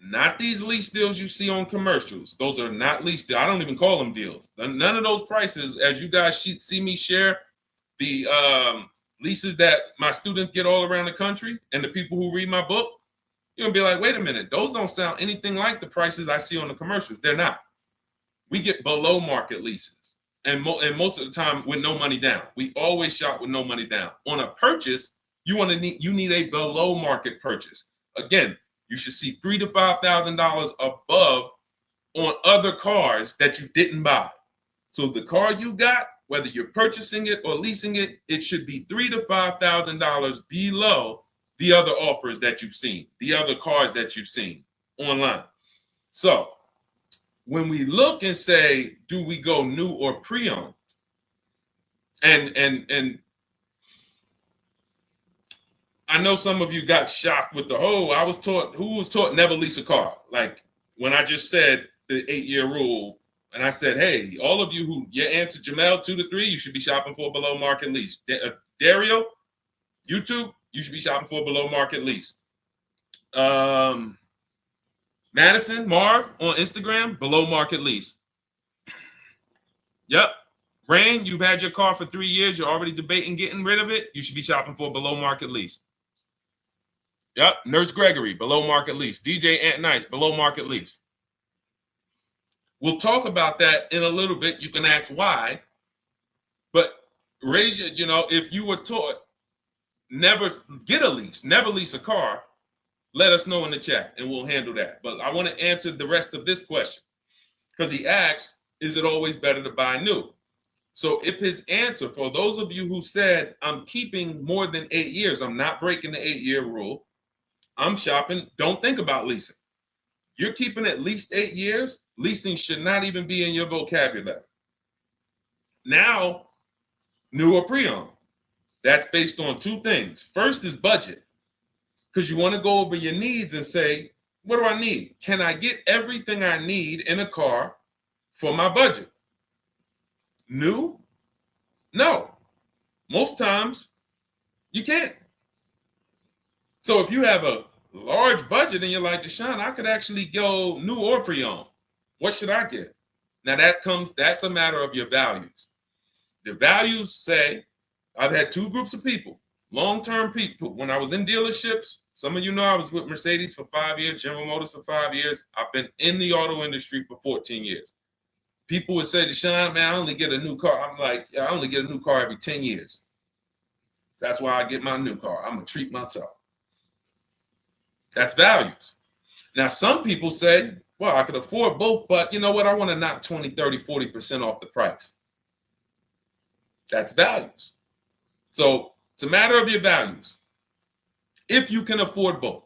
S1: Not these lease deals you see on commercials. Those are not lease deals. I don't even call them deals. None of those prices, as you guys see me share the leases that my students get all around the country and the people who read my book, you're going to be like, wait a minute. Those don't sound anything like the prices I see on the commercials. They're not. We get below market leases. And most of the time with no money down. We always shop with no money down. On a purchase, you need a below market purchase. Again, you should see $3,000 to $5,000 above on other cars that you didn't buy. So the car you got, whether you're purchasing it or leasing it, it should be $3,000 to $5,000 below the other offers that you've seen, the other cars that you've seen online. So when we look and say, do we go new or pre-owned? And I know some of you got shocked with who was taught never lease a car. Like when I just said the 8-year rule, and I said, hey, all of you who your answer Jamel 2 to 3, you should be shopping for a below market lease. Dario, YouTube, you should be shopping for a below market lease. Madison, Marv on Instagram, below market lease. Yep. Rain, you've had your car for 3 years. You're already debating getting rid of it. You should be shopping for a below market lease. Yep. Nurse Gregory, below market lease. DJ Ant Nice, below market lease. We'll talk about that in a little bit. You can ask why. But raise your, if you were taught never get a lease, never lease a car, let us know in the chat and we'll handle that. But I want to answer the rest of this question because he asks, is it always better to buy new? So if his answer, for those of you who said, I'm keeping more than 8 years, I'm not breaking the 8-year rule, I'm shopping, don't think about leasing. You're keeping at least 8 years, leasing should not even be in your vocabulary. Now, new or pre-owned. That's based on 2 things. First is budget, because you want to go over your needs and say, what do I need? Can I get everything I need in a car for my budget? New? No. Most times, you can't. So if you have a large budget and you're like, Deshone, I could actually go new or pre-owned. What should I get? Now that's a matter of your values. The values say, I've had 2 groups of people, long-term people. When I was in dealerships, some of you know I was with Mercedes for 5 years, General Motors for 5 years. I've been in the auto industry for 14 years. People would say, Deshone, man, I only get a new car. I'm like, yeah, I only get a new car every 10 years. That's why I get my new car. I'm going to treat myself. That's values. Now, some people say, well, I could afford both, but you know what? I want to knock 20, 30, 40% off the price. That's values. So it's a matter of your values. If you can afford both.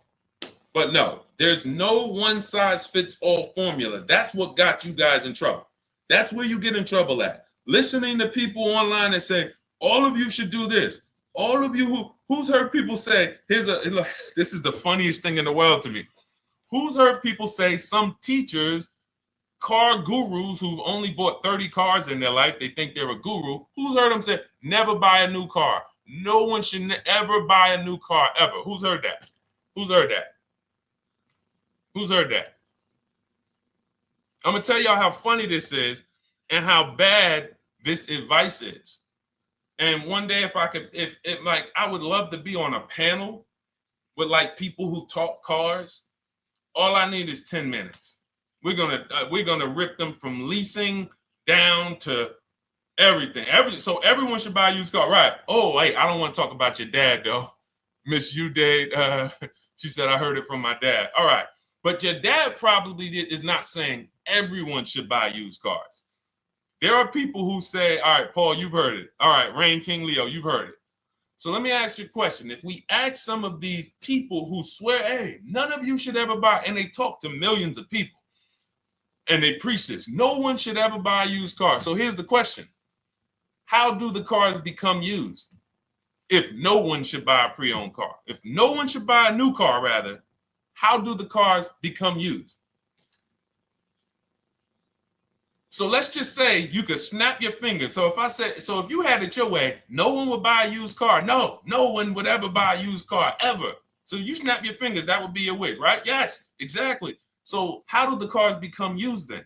S1: But no, there's no one-size-fits-all formula. That's what got you guys in trouble. That's where you get in trouble at. Listening to people online and say, all of you should do this. All of you who's heard people say, this is the funniest thing in the world to me. Who's heard people say, some teachers, car gurus who've only bought 30 cars in their life, they think they're a guru. Who's heard them say, never buy a new car? No one should ever buy a new car, ever. Who's heard that? Who's heard that? Who's heard that? I'm going to tell y'all how funny this is and how bad this advice is. And one day, if I would love to be on a panel with like people who talk cars. All I need is 10 minutes. We're gonna rip them from leasing down to everything. So everyone should buy a used car, right? Oh, wait, I don't want to talk about your dad though, Miss Uday. She said I heard it from my dad. All right, but your dad probably is not saying everyone should buy used cars. There are people who say, all right, Paul, you've heard it. All right, Rain King Leo, you've heard it. So let me ask you a question. If we ask some of these people who swear, hey, none of you should ever buy, and they talk to millions of people, and they preach this, no one should ever buy a used car. So here's the question. how do the cars become used? If no one should buy a pre-owned car, if no one should buy a new car, rather, how do the cars become used? So let's just say you could snap your fingers. So if you had it your way, no one would buy a used car. No one would ever buy a used car, ever. So you snap your fingers, that would be your wish, right? Yes, exactly. So how do the cars become used then?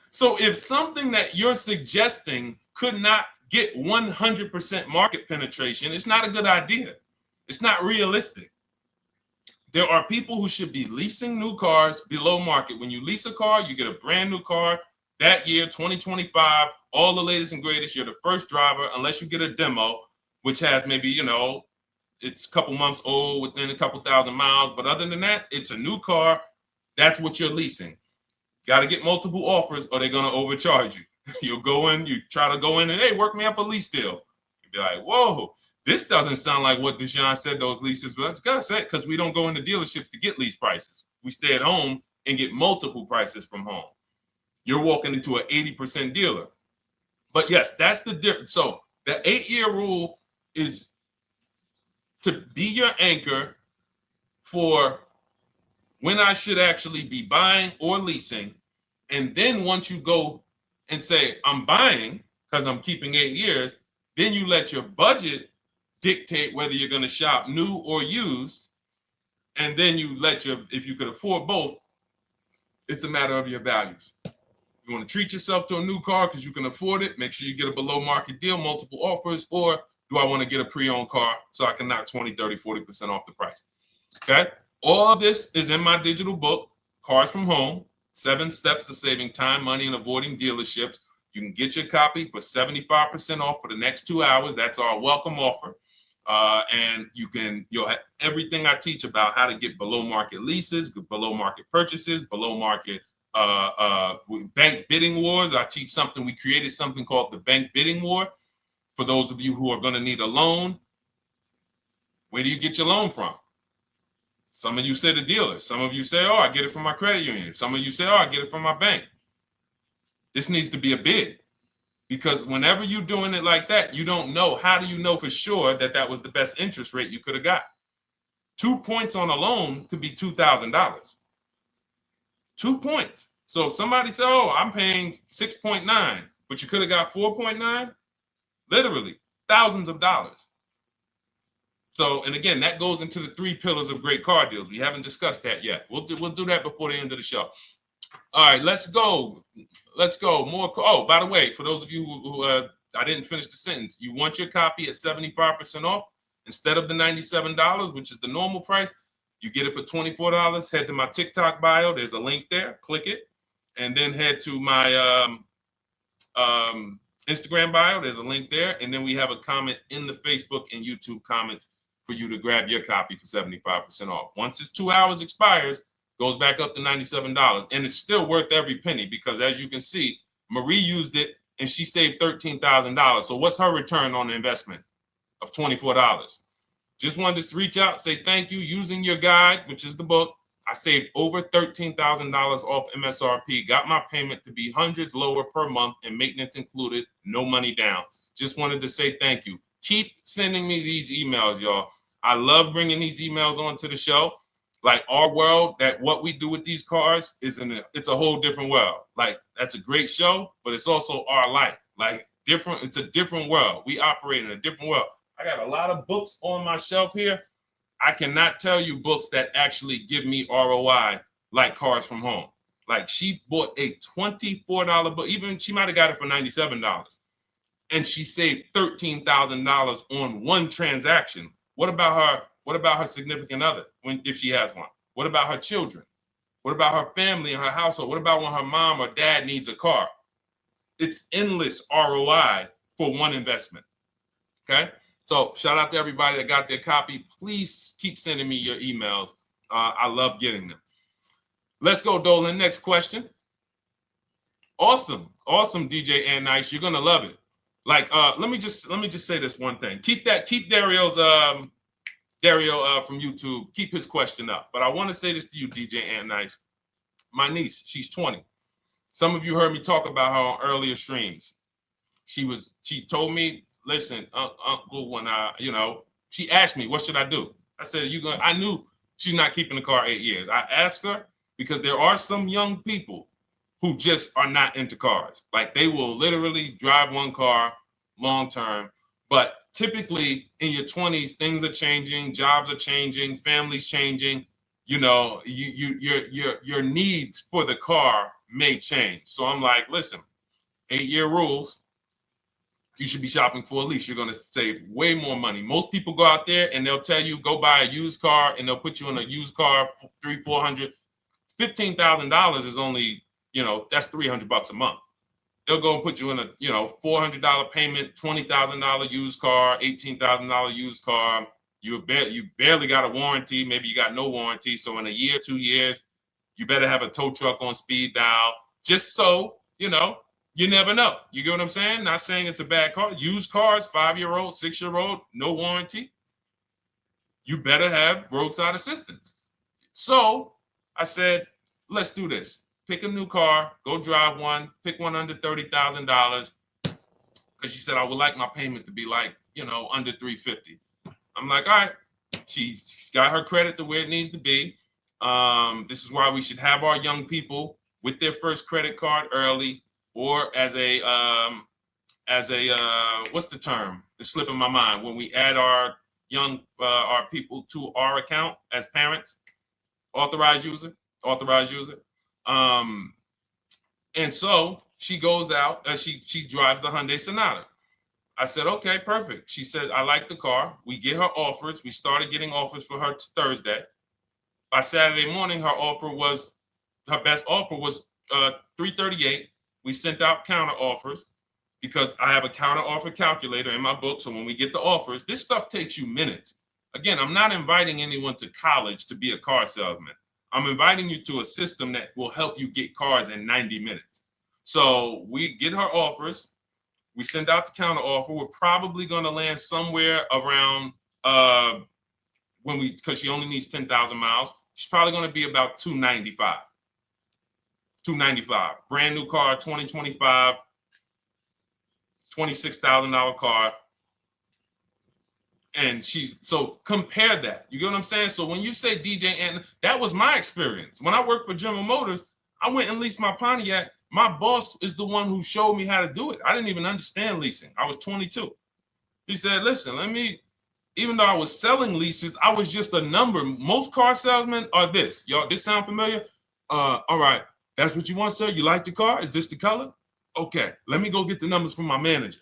S1: So if something that you're suggesting could not get 100% market penetration, it's not a good idea. It's not realistic. There are people who should be leasing new cars below market. When you lease a car, you get a brand new car that year, 2025, all the latest and greatest. You're the first driver, unless you get a demo, which has maybe, it's a couple months old, within a couple thousand miles. But other than that, it's a new car. That's what you're leasing. Got to get multiple offers or they're going to overcharge you. You'll go in, you try to go in and, hey, work me up a lease deal. You'll be like, whoa, this doesn't sound like what Deshone said those leases were. That's gotta say, because we don't go into dealerships to get lease prices. We stay at home and get multiple prices from home. You're walking into an 80% dealer. But yes, that's the difference. So the 8-year rule is to be your anchor for when I should actually be buying or leasing. And then once you go and say, I'm buying because I'm keeping 8 years, then you let your budget dictate whether you're going to shop new or used. And then you if you could afford both, it's a matter of your values. You want to treat yourself to a new car because you can afford it, make sure you get a below market deal, multiple offers, or do I want to get a pre-owned car so I can knock 20, 30, 40% off the price? Okay. All of this is in my digital book, Cars from Home, 7 Steps to Saving Time, Money, and Avoiding Dealerships. You can get your copy for 75% off for the next 2 hours. That's our welcome offer. And you'll have everything I teach about how to get below market leases, below market purchases, below market bank bidding wars. We created something called the bank bidding war. For those of you who are going to need a loan, where do you get your loan from? Some of you say the dealer. Some of you say, oh, I get it from my credit union. Some of you say, oh, I get it from my bank. This needs to be a bid. Because whenever you're doing it like that, you don't know. How do you know for sure that that was the best interest rate you could have got? 2 points on a loan could be $2,000. 2 points. So if somebody said, oh, I'm paying 6.9, but you could have got 4.9, literally thousands of dollars. So, and again, that goes into the 3 pillars of great car deals. We haven't discussed that yet. We'll do that before the end of the show. All right, let's go. More. Oh, by the way, for those of you who I didn't finish the sentence, you want your copy at 75% off instead of the $97, which is the normal price. You get it for $24. Head to my TikTok bio. There's a link there. Click it, and then head to my Instagram bio. There's a link there, and then we have a comment in the Facebook and YouTube comments for you to grab your copy for 75% off. Once it's 2 hours expires, goes back up to $97, and it's still worth every penny because, as you can see, Marie used it and she saved $13,000. So what's her return on the investment of $24? Just wanted to reach out, say thank you. Using your guide, which is the book, I saved over $13,000 off MSRP, got my payment to be hundreds lower per month and maintenance included, no money down. Just wanted to say thank you. Keep sending me these emails, y'all. I love bringing these emails onto the show. Like our world, that what we do with these cars it's a whole different world. Like that's a great show, but it's also our life. Like different, it's a different world. We operate in a different world. I got a lot of books on my shelf here. I cannot tell you books that actually give me ROI like Cars from Home. Like she bought a $24 book, even she might have got it for $97. And she saved $13,000 on one transaction. What about her? What about her significant other if she has one? What about her children? What about her family and her household? What about when her mom or dad needs a car? It's endless ROI for one investment. Okay. So shout out to everybody that got their copy. Please keep sending me your emails. I love getting them. Let's go, Dolan. Next question. Awesome, DJ and Nice. You're gonna love it. Like, let me just say this one thing. Keep Dario's Dario from YouTube. Keep his question up. But I want to say this to you, DJ and Nice. My niece, she's 20. Some of you heard me talk about her on earlier streams. She told me, listen, Uncle, when she asked me, what should I do? I said, I knew she's not keeping the car 8 years. I asked her because there are some young people who just are not into cars. Like they will literally drive one car long term. But typically in your 20s, things are changing, jobs are changing, families changing. Your needs for the car may change. So I'm like, listen, 8-year rules. You should be shopping for a lease. You're going to save way more money. Most people go out there and they'll tell you go buy a used car, and they'll put you in a used car for $300, $400, $15,000 is only, that's $300 a month. They'll go and put you in a, $400 payment, $20,000 used car, $18,000 used car. You barely got a warranty. Maybe you got no warranty. So in a year, 2 years, you better have a tow truck on speed dial, just so, you never know. You get what I'm saying? Not saying it's a bad car. Used cars, 5-year-old, 6-year-old, no warranty. You better have roadside assistance. So I said, let's do this. Pick a new car, go drive one, pick one under $30,000. Because she said, I would like my payment to be like, under $350. I'm like, all right. She's got her credit to where it needs to be. This is why we should have our young people with their first credit card early, or as a what's the term? It's slipping my mind. When we add our our people to our account as parents, authorized user. And so she goes out, she drives the Hyundai Sonata. I said, okay, perfect. She said, I like the car. We get her offers. We started getting offers for her Thursday. By Saturday morning, her best offer was $338. We sent out counter offers because I have a counter offer calculator in my book. So when we get the offers, this stuff takes you minutes. Again, I'm not inviting anyone to college to be a car salesman. I'm inviting you to a system that will help you get cars in 90 minutes. So we get her offers. We send out the counter offer. We're probably going to land somewhere around because she only needs 10,000 miles. She's probably going to be about $295. Brand new car, 2025, $26,000 car. And so compare that. You get what I'm saying? So when you say DJ, and that was my experience. When I worked for General Motors, I went and leased my Pontiac. My boss is the one who showed me how to do it. I didn't even understand leasing. I was 22. He said, listen, even though I was selling leases, I was just a number. Most car salesmen are this. Y'all, this sound familiar? All right. That's what you want, sir? You like the car? Is this the color? Okay. Let me go get the numbers from my manager.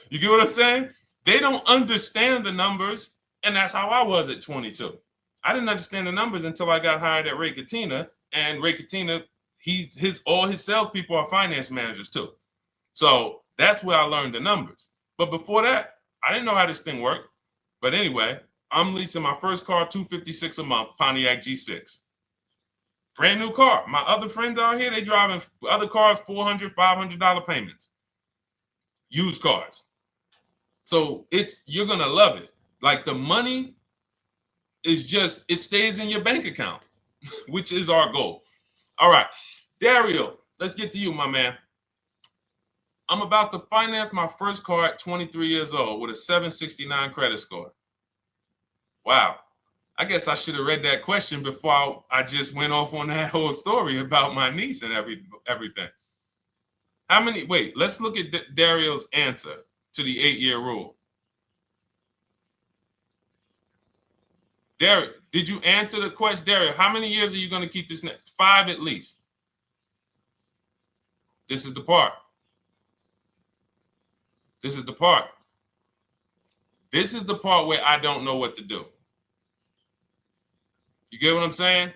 S1: You get what I'm saying? They don't understand the numbers. And that's how I was at 22. I didn't understand the numbers until I got hired at Ray Katina. And Ray Katina, all his salespeople are finance managers too. So that's where I learned the numbers. But before that, I didn't know how this thing worked. But anyway, I'm leasing my first car, $256 a month, Pontiac G6. Brand new car. My other friends out here, they driving other cars, $400, $500 payments. Used cars. So you're going to love it. Like the money is it stays in your bank account, which is our goal. All right. Dario, let's get to you, my man. I'm about to finance my first car at 23 years old with a 769 credit score. Wow. I guess I should have read that question before I just went off on that whole story about my niece and everything. Let's look at Dario's answer to the 8-year rule. Dario, did you answer the question? Dario, how many years are you going to keep this? 5 at least. This is the part. This is the part. This is the part where I don't know what to do. You get what I'm saying?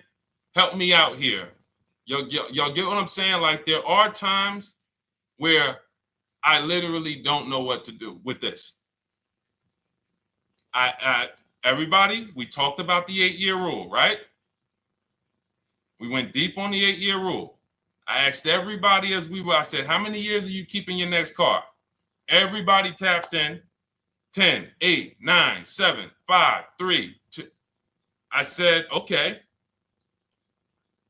S1: Help me out here. Y'all get what I'm saying? Like there are times where I literally don't know what to do with this. Everybody, we talked about the 8-year rule, right? We went deep on the 8-year rule. I asked everybody I said, how many years are you keeping your next car? Everybody tapped in. 10, 8, 9, 7, 5, 3, 2. I said, okay.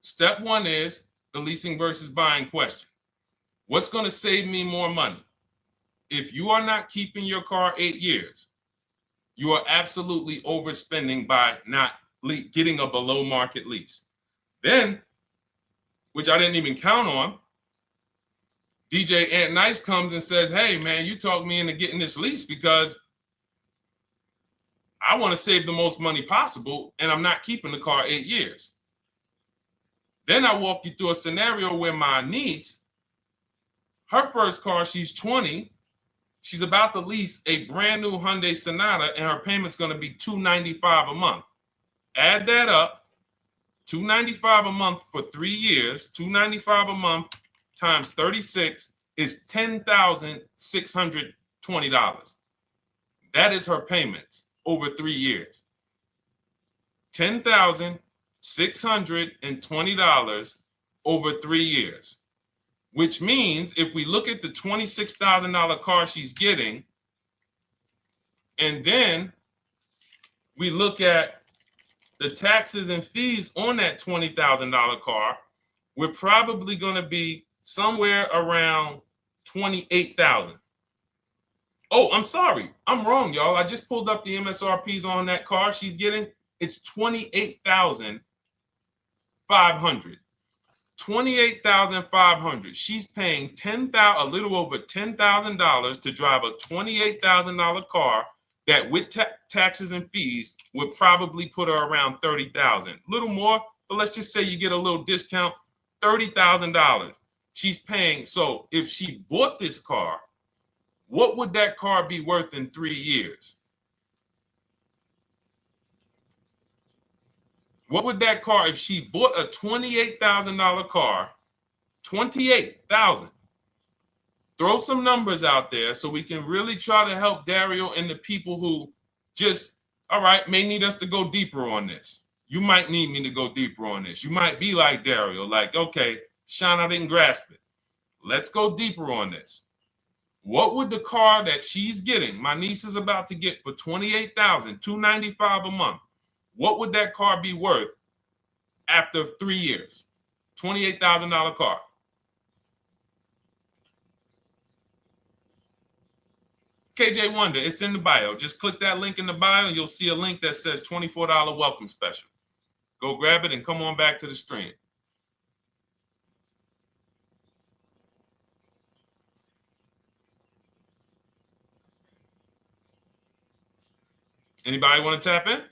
S1: Step 1 is the leasing versus buying question. What's going to save me more money? If you are not keeping your car 8 years, you are absolutely overspending by not getting a below market lease. Then, which I didn't even count on, DJ Ant Nice comes and says, hey, man, you talked me into getting this lease because I want to save the most money possible, and I'm not keeping the car 8 years. Then I walk you through a scenario where my niece, her first car, she's 20. She's about to lease a brand new Hyundai Sonata, and her payment's going to be $295 a month. Add that up, $295 a month for 3 years, $295 a month times 36 is $10,620. That is her payments over 3 years. $10,620 over 3 years, which means if we look at the $26,000 car she's getting, and then we look at the taxes and fees on that $20,000 car, we're probably going to be somewhere around $28,000. Oh, I'm sorry. I'm wrong, y'all. I just pulled up the MSRPs on that car she's getting. It's $28,500. $28,500. She's paying a little over $10,000 to drive a $28,000 car that with taxes and fees would probably put her around $30,000. A little more, but let's just say you get a little discount, $30,000. She's paying. So if she bought this car, what would that car be worth in 3 years? What would that car, if she bought a $28,000 car, $28,000? Throw some numbers out there so we can really try to help Dario and the people who just, all right, may need us to go deeper on this. You might need me to go deeper on this. You might be like Dario, like, okay, Sean, I didn't grasp it. Let's go deeper on this. What would the car that she's getting, my niece is about to get for $28,000, $295 a month, what would that car be worth after 3 years? $28,000 car. KJ Wonder, it's in the bio. Just click that link in the bio and you'll see a link that says $24 welcome special. Go grab it and come on back to the stream. Anybody want to tap in?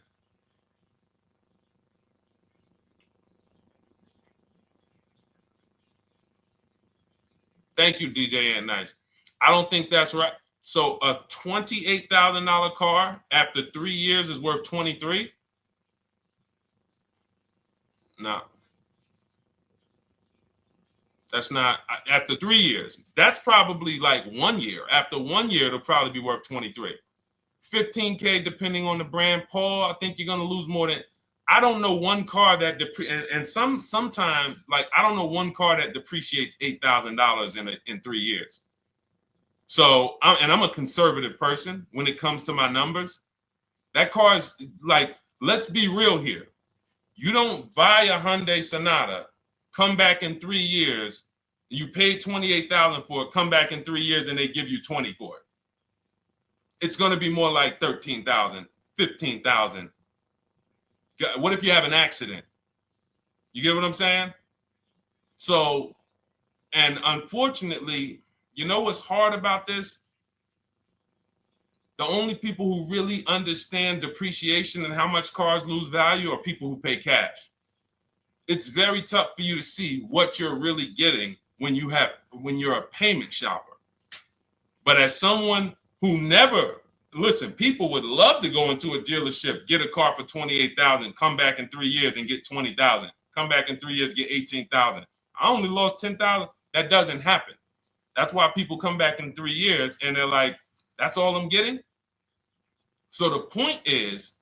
S1: Thank you, DJ Ant Nice. I don't think that's right. So a $28,000 car after 3 years is worth 23? No. That's not after 3 years. That's probably like 1 year. After 1 year, it'll probably be worth 23. 15K depending on the brand. Paul, I think you're gonna lose more than. I don't know one car that sometime like I don't know one car that depreciates $8,000 in 3 years. So I'm a conservative person when it comes to my numbers. That car is like, let's be real here. You don't buy a Hyundai Sonata, come back in 3 years, you pay $28,000 for it, come back in 3 years and they give you 20 for it. It's going to be more like 13,000, 15,000. What if you have an accident? You get what I'm saying? So, and unfortunately, you know what's hard about this? The only people who really understand depreciation and how much cars lose value are people who pay cash. It's very tough for you to see what you're really getting when you're a payment shopper. But as someone who never, listen, people would love to go into a dealership, get a car for $28,000, come back in 3 years and get $20,000, come back in 3 years, get $18,000. I only lost $10,000. That doesn't happen. That's why people come back in 3 years and they're like, that's all I'm getting. So the point is,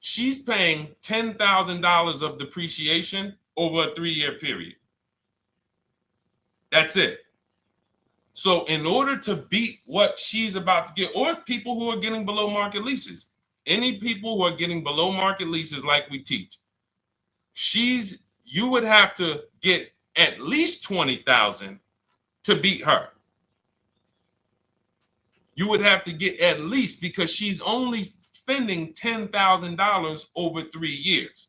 S1: she's paying $10,000 of depreciation over a 3-year period. That's it. So in order to beat what she's about to get, or people who are getting below market leases, any people who are getting below market leases like we teach, you would have to get at least 20,000 to beat her. You would have to get at least, because she's only spending $10,000 over 3 years.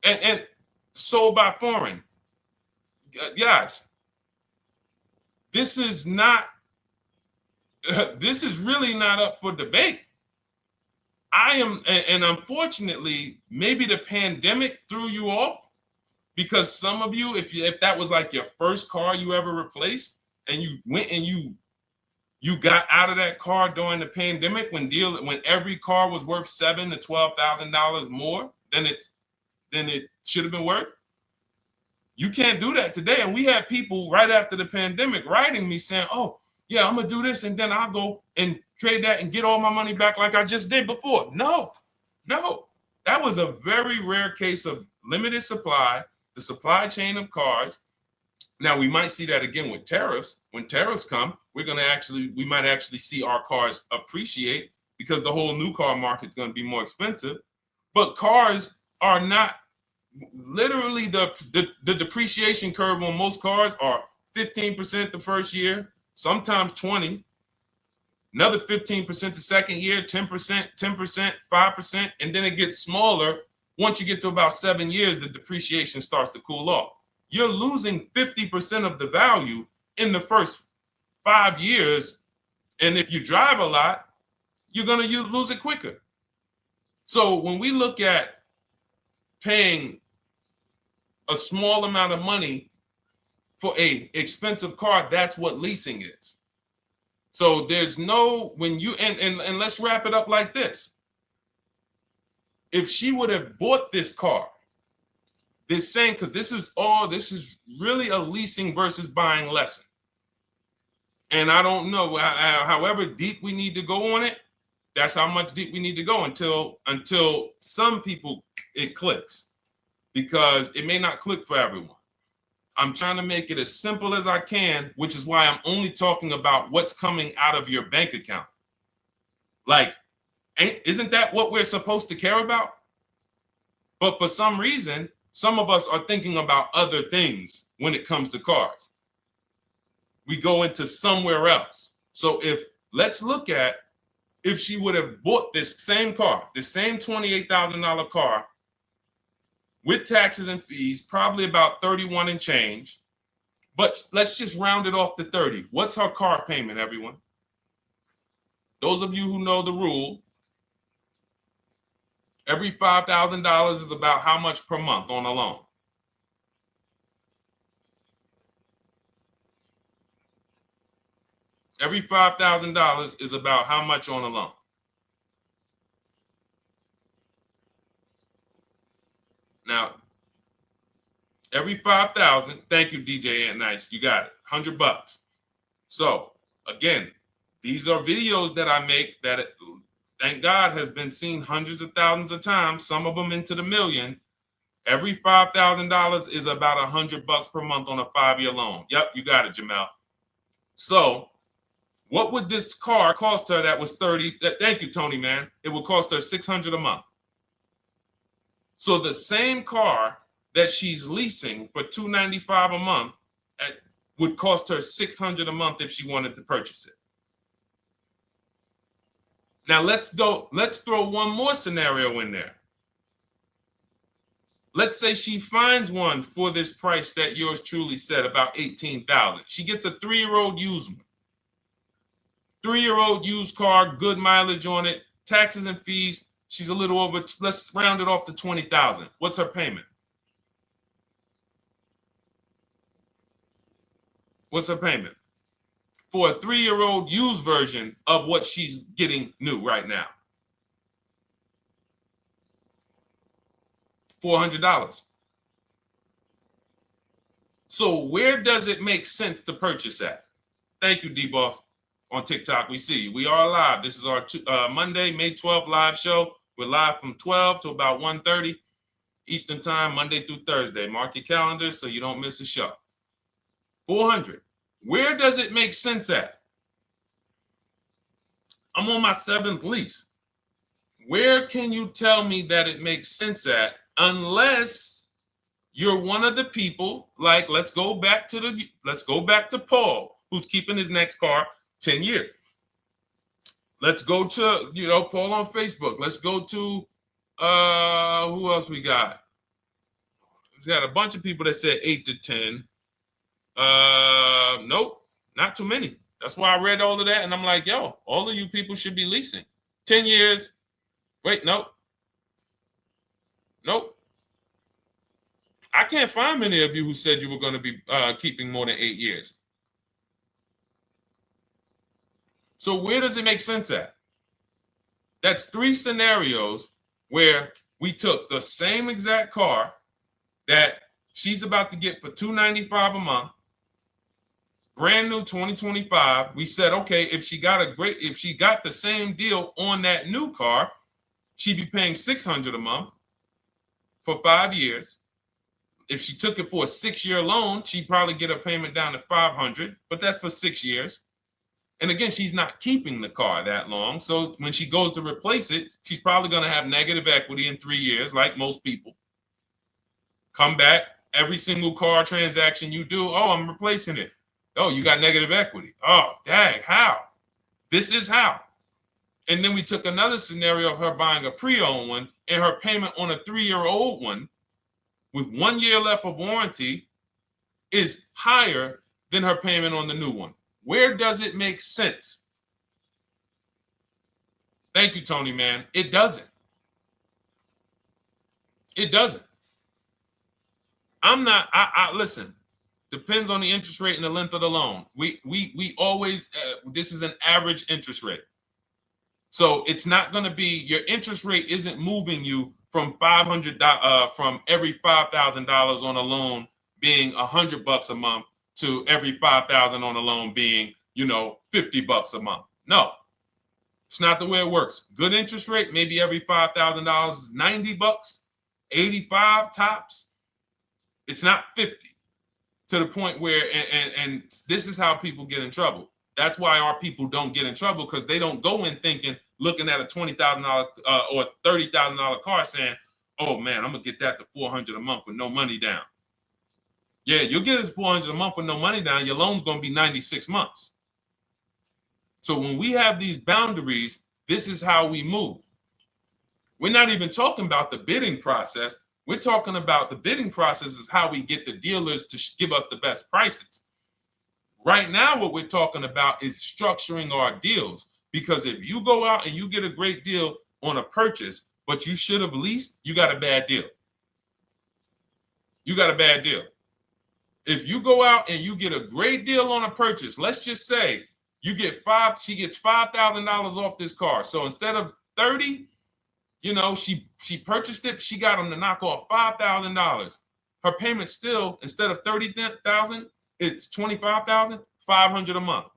S1: And sold by foreign. Guys, this is not, this is really not up for debate. And unfortunately, maybe the pandemic threw you off, because some of you, if that was like your first car you ever replaced, and you went and you got out of that car during the pandemic when every car was worth $7,000 to $12,000 more than it should have been worth. You can't do that today. And we had people right after the pandemic writing me saying, "Oh, yeah, I'm gonna do this, and then I'll go and trade that and get all my money back like I just did before." No, that was a very rare case of limited supply, the supply chain of cars. Now we might see that again with tariffs. When tariffs come, we might actually see our cars appreciate, because the whole new car market is going to be more expensive. But cars are not, literally the depreciation curve on most cars are 15% the first year, sometimes 20, another 15% the second year, 10%, 10%, 5%, and then it gets smaller. Once you get to about 7 years, the depreciation starts to cool off. You're losing 50% of the value in the first 5 years. And if you drive a lot, you're going to lose it quicker. So when we look at paying a small amount of money for a expensive car, that's what leasing is. So there's no, when you, and let's wrap it up like this. If she would have bought this car, this same, because this is really a leasing versus buying lesson. And I don't know, however deep we need to go on it, that's how much deep we need to go until some people it clicks, because it may not click for everyone. I'm trying to make it as simple as I can, which is why I'm only talking about what's coming out of your bank account. Like, isn't that what we're supposed to care about? But for some reason, some of us are thinking about other things when it comes to cars. We go into somewhere else. So let's look at, if she would have bought this same car, the same $28,000 car, with taxes and fees, probably about 31 and change. But let's just round it off to 30. What's her car payment, everyone? Those of you who know the rule, every $5,000 is about how much per month on a loan? Every $5,000 is about how much on a loan? Now, every 5,000, thank you, DJ Ant Nice, you got it, $100. So again, these are videos that I make that, thank God, has been seen hundreds of thousands of times, some of them into the million. Every $5,000 is about $100 per month on a 5-year loan. Yep, you got it, Jamel. So what would this car cost her that was 30? Thank you, Tony, man. It would cost her $600 a month. So the same car that she's leasing for $295 a month would cost her $600 a month if she wanted to purchase it. Now let's throw one more scenario in there. Let's say she finds one for this price that yours truly said, about $18,000. She gets a 3-year-old used one. 3-year-old used car, good mileage on it, taxes and fees. She's a little over, let's round it off to $20,000. What's her payment? What's her payment? For a 3-year-old used version of what she's getting new right now. $400. So where does it make sense to purchase at? Thank you, D-Boss. On TikTok, we see you. We are live. This is our Monday, May 12th live show. We're live from 12 to about 1:30 Eastern time, Monday through Thursday. Mark your calendar so you don't miss a show. 400. Where does it make sense at? I'm on my 7th lease. Where can you tell me that it makes sense at, unless you're one of the people, like, let's go back to Paul, who's keeping his next car 10 years. Let's go to, Paul on Facebook. Let's go to, who else we got? We got a bunch of people that said 8 to 10. Nope, not too many. That's why I read all of that, and I'm like, yo, all of you people should be leasing. 10 years. Wait, nope. I can't find many of you who said you were going to be keeping more than 8 years. So where does it make sense at? That's 3 scenarios where we took the same exact car that she's about to get for $295 a month, brand new 2025. We said, okay, if she got the same deal on that new car, she'd be paying $600 a month for 5 years. If she took it for a 6-year loan, she'd probably get a payment down to $500, but that's for 6 years. And again, she's not keeping the car that long. So when she goes to replace it, she's probably going to have negative equity in 3 years, like most people. Come back, every single car transaction you do, oh, I'm replacing it. Oh, you got negative equity. Oh, dang, how? This is how. And then we took another scenario of her buying a pre-owned one, and her payment on a 3-year-old one with 1 year left of warranty is higher than her payment on the new one. Where does it make sense? Thank you, Tony, man. It doesn't. It doesn't. Listen, depends on the interest rate and the length of the loan. We always, this is an average interest rate. So it's not going to be, your interest rate isn't moving you from from every $5,000 on a loan being $100 a month to every $5,000 on a loan being, $50 a month. No, it's not the way it works. Good interest rate, maybe every $5,000 is $90, 85 tops. It's not 50, to the point where, and this is how people get in trouble. That's why our people don't get in trouble, because they don't go in thinking, looking at a $20,000 or $30,000 car saying, oh man, I'm gonna get that to $400 a month with no money down. Yeah, you'll get it to $400 a month with no money down. Your loan's gonna be 96 months. So when we have these boundaries, this is how we move. We're not even talking about the bidding process. We're talking about the bidding process is how we get the dealers to give us the best prices. Right now, what we're talking about is structuring our deals. Because if you go out and you get a great deal on a purchase, but you should have leased, you got a bad deal. You got a bad deal. If you go out and you get a great deal on a purchase, let's just say she gets $5,000 off this car. So instead of 30, she purchased it, she got them to knock off $5,000. Her payment still, instead of $30,000, it's $25,000, $500 a month.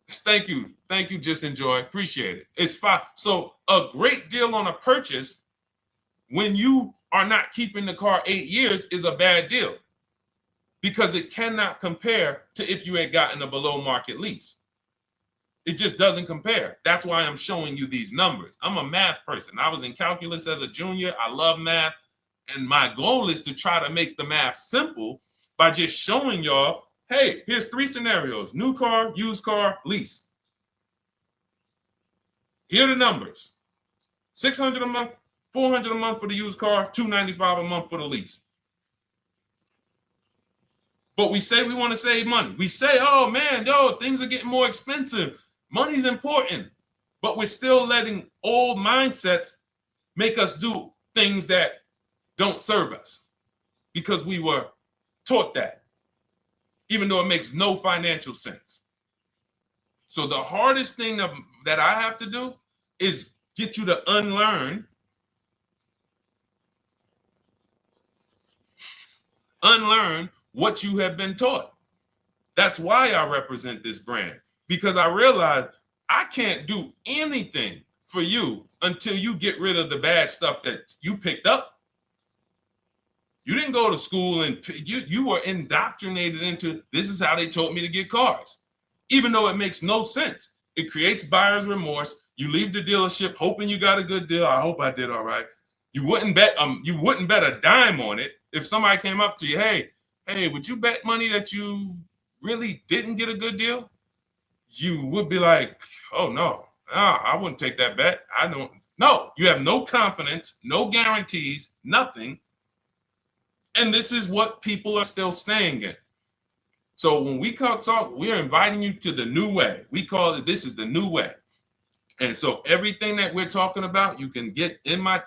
S1: Thank you, Just Enjoy, appreciate it. It's fine. So a great deal on a purchase, when you are not keeping the car 8 years, is a bad deal, because it cannot compare to if you had gotten a below market lease. It just doesn't compare. That's why I'm showing you these numbers. I'm a math person. I was in calculus as a junior. I love math. And my goal is to try to make the math simple by just showing y'all, hey, here's 3 scenarios: new car, used car, lease. Here are the numbers: $600 a month, $400 a month for the used car, $295 a month for the lease. But we say we want to save money. We say, oh man, things are getting more expensive. Money's important. But we're still letting old mindsets make us do things that don't serve us, because we were taught that, even though it makes no financial sense. So the hardest thing that I have to do is get you to unlearn what you have been taught. That's why I represent this brand, because I realize I can't do anything for you until you get rid of the bad stuff that you picked up. You didn't go to school and you were indoctrinated into, this is how they taught me to get cars, even though it makes no sense. It creates buyer's remorse. You leave the dealership hoping you got a good deal. I hope I did all right. You wouldn't bet a dime on it. If somebody came up to you, hey, would you bet money that you really didn't get a good deal? You would be like, oh no, I wouldn't take that bet. I don't. No, you have no confidence, no guarantees, nothing. And this is what people are still staying in. So when we talk, we're inviting you to the new way. We call it, this is the new way. And so everything that we're talking about, you can get in my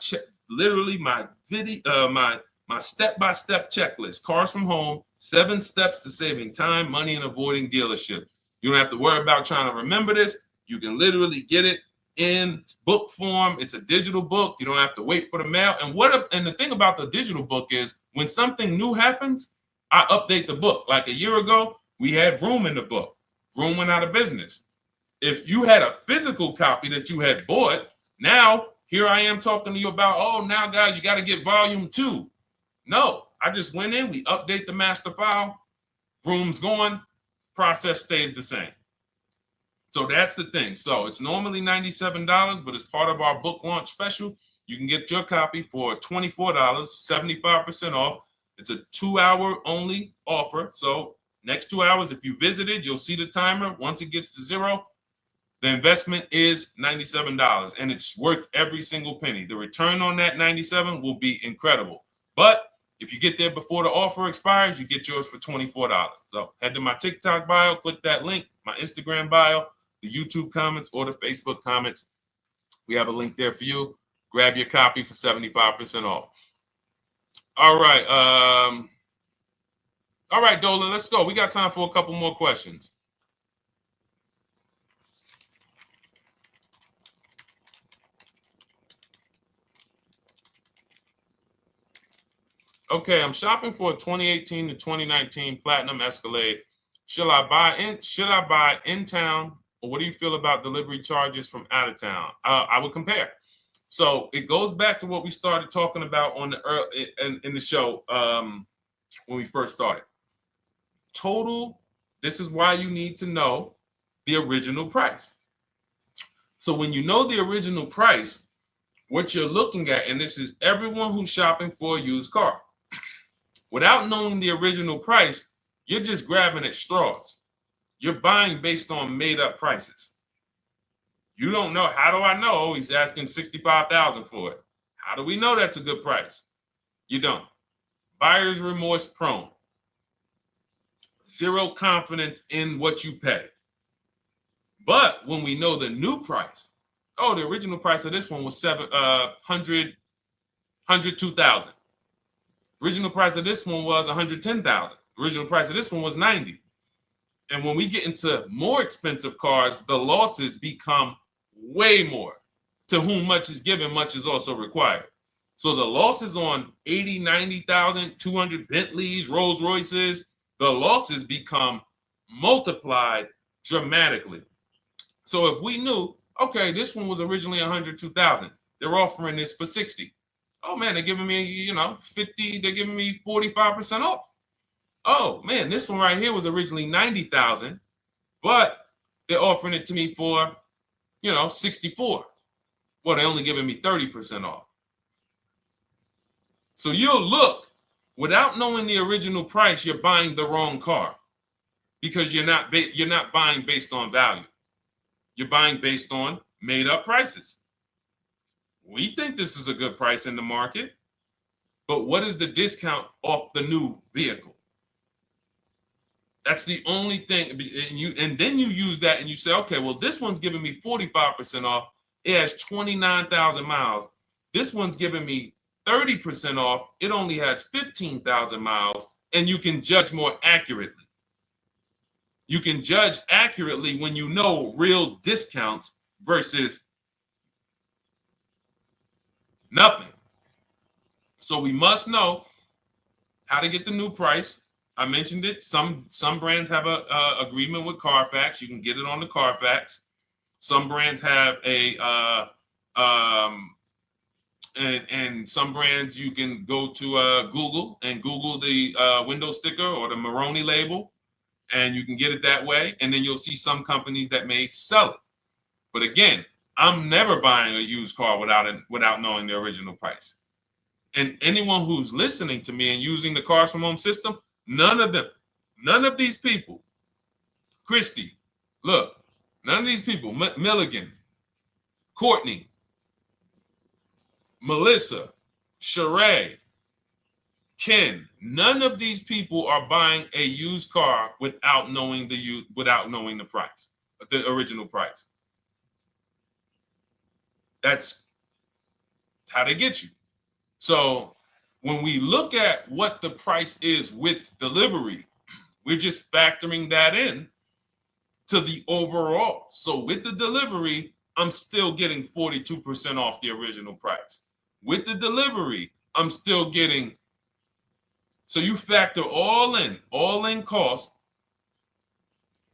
S1: literally my video, my step-by-step checklist. Cars from Home, 7 steps to saving time, money, and avoiding dealership. You don't have to worry about trying to remember this. You can literally get it in book form. It's a digital book. You don't have to wait for the mail. And the thing about the digital book is when something new happens, I update the book. Like a year ago, we had Vroom in the book. Vroom went out of business. If you had a physical copy that you had bought, now here I am talking to you about, oh, now guys, you got to get volume 2. No, I just went in, we update the master file, Vroom's going, process stays the same. So that's the thing. So it's normally $97, but as part of our book launch special, you can get your copy for $24, 75% off. It's a 2-hour only offer. So next 2 hours, if you visited, you'll see the timer. Once it gets to 0, the investment is $97, and it's worth every single penny. The return on that $97 will be incredible. But if you get there before the offer expires, you get yours for $24. So head to my TikTok bio, click that link, my Instagram bio, the YouTube comments, or the Facebook comments. We have a link there for you. Grab your copy for 75% off. All right. All right, Dolan, let's go. We got time for a couple more questions. Okay, I'm shopping for a 2018 to 2019 Platinum Escalade. Should I buy in town, or what do you feel about delivery charges from out of town? I would compare. So it goes back to what we started talking about on in the show when we first started. Total. This is why you need to know the original price. So when you know the original price, what you're looking at, and this is everyone who's shopping for a used car. Without knowing the original price, you're just grabbing at straws. You're buying based on made up prices. You don't know. How do I know? Oh, he's asking $65,000 for it. How do we know that's a good price? You don't. Buyer's remorse prone. Zero confidence in what you pay. But when we know the new price, oh, the original price of this one was $102,000. Original price of this one was $110,000. Original price of this one was $90,000. And when we get into more expensive cars, the losses become way more. To whom much is given, much is also required. So the losses on 80, 90,000, 200 Bentleys, Rolls Royces, the losses become multiplied dramatically. So if we knew, okay, this one was originally $102,000, they're offering this for $60,000. Oh man, they're giving me, 50, they're giving me 45% off. Oh man, this one right here was originally $90,000, but they're offering it to me for, $64,000. Well, they're only giving me 30% off. So you'll look, without knowing the original price, you're buying the wrong car because you're not buying based on value. You're buying based on made up prices. We think this is a good price in the market, but what is the discount off the new vehicle? That's the only thing. And then you use that and you say, okay, well, this one's giving me 45% off. It has 29,000 miles. This one's giving me 30% off. It only has 15,000 miles, and you can judge more accurately. You can judge accurately when you know real discounts versus nothing. So we must know how to get the new price. I mentioned it. Some brands have a agreement with Carfax. You can get it on the Carfax. Some brands have and some brands you can go to Google and Google the window sticker or the Maroney label, and you can get it that way. And then you'll see some companies that may sell it. But again, I'm never buying a used car without knowing the original price. And anyone who's listening to me and using the Cars from Home system, none of these people, Christy, look, none of these people, Milligan, Courtney, Melissa, Sheree, Ken, none of these people are buying a used car without knowing the price, the original price. That's how they get you. So when we look at what the price is with delivery, we're just factoring that in to the overall. So with the delivery, I'm still getting 42% off the original price. With the delivery, I'm still getting, so you factor all in cost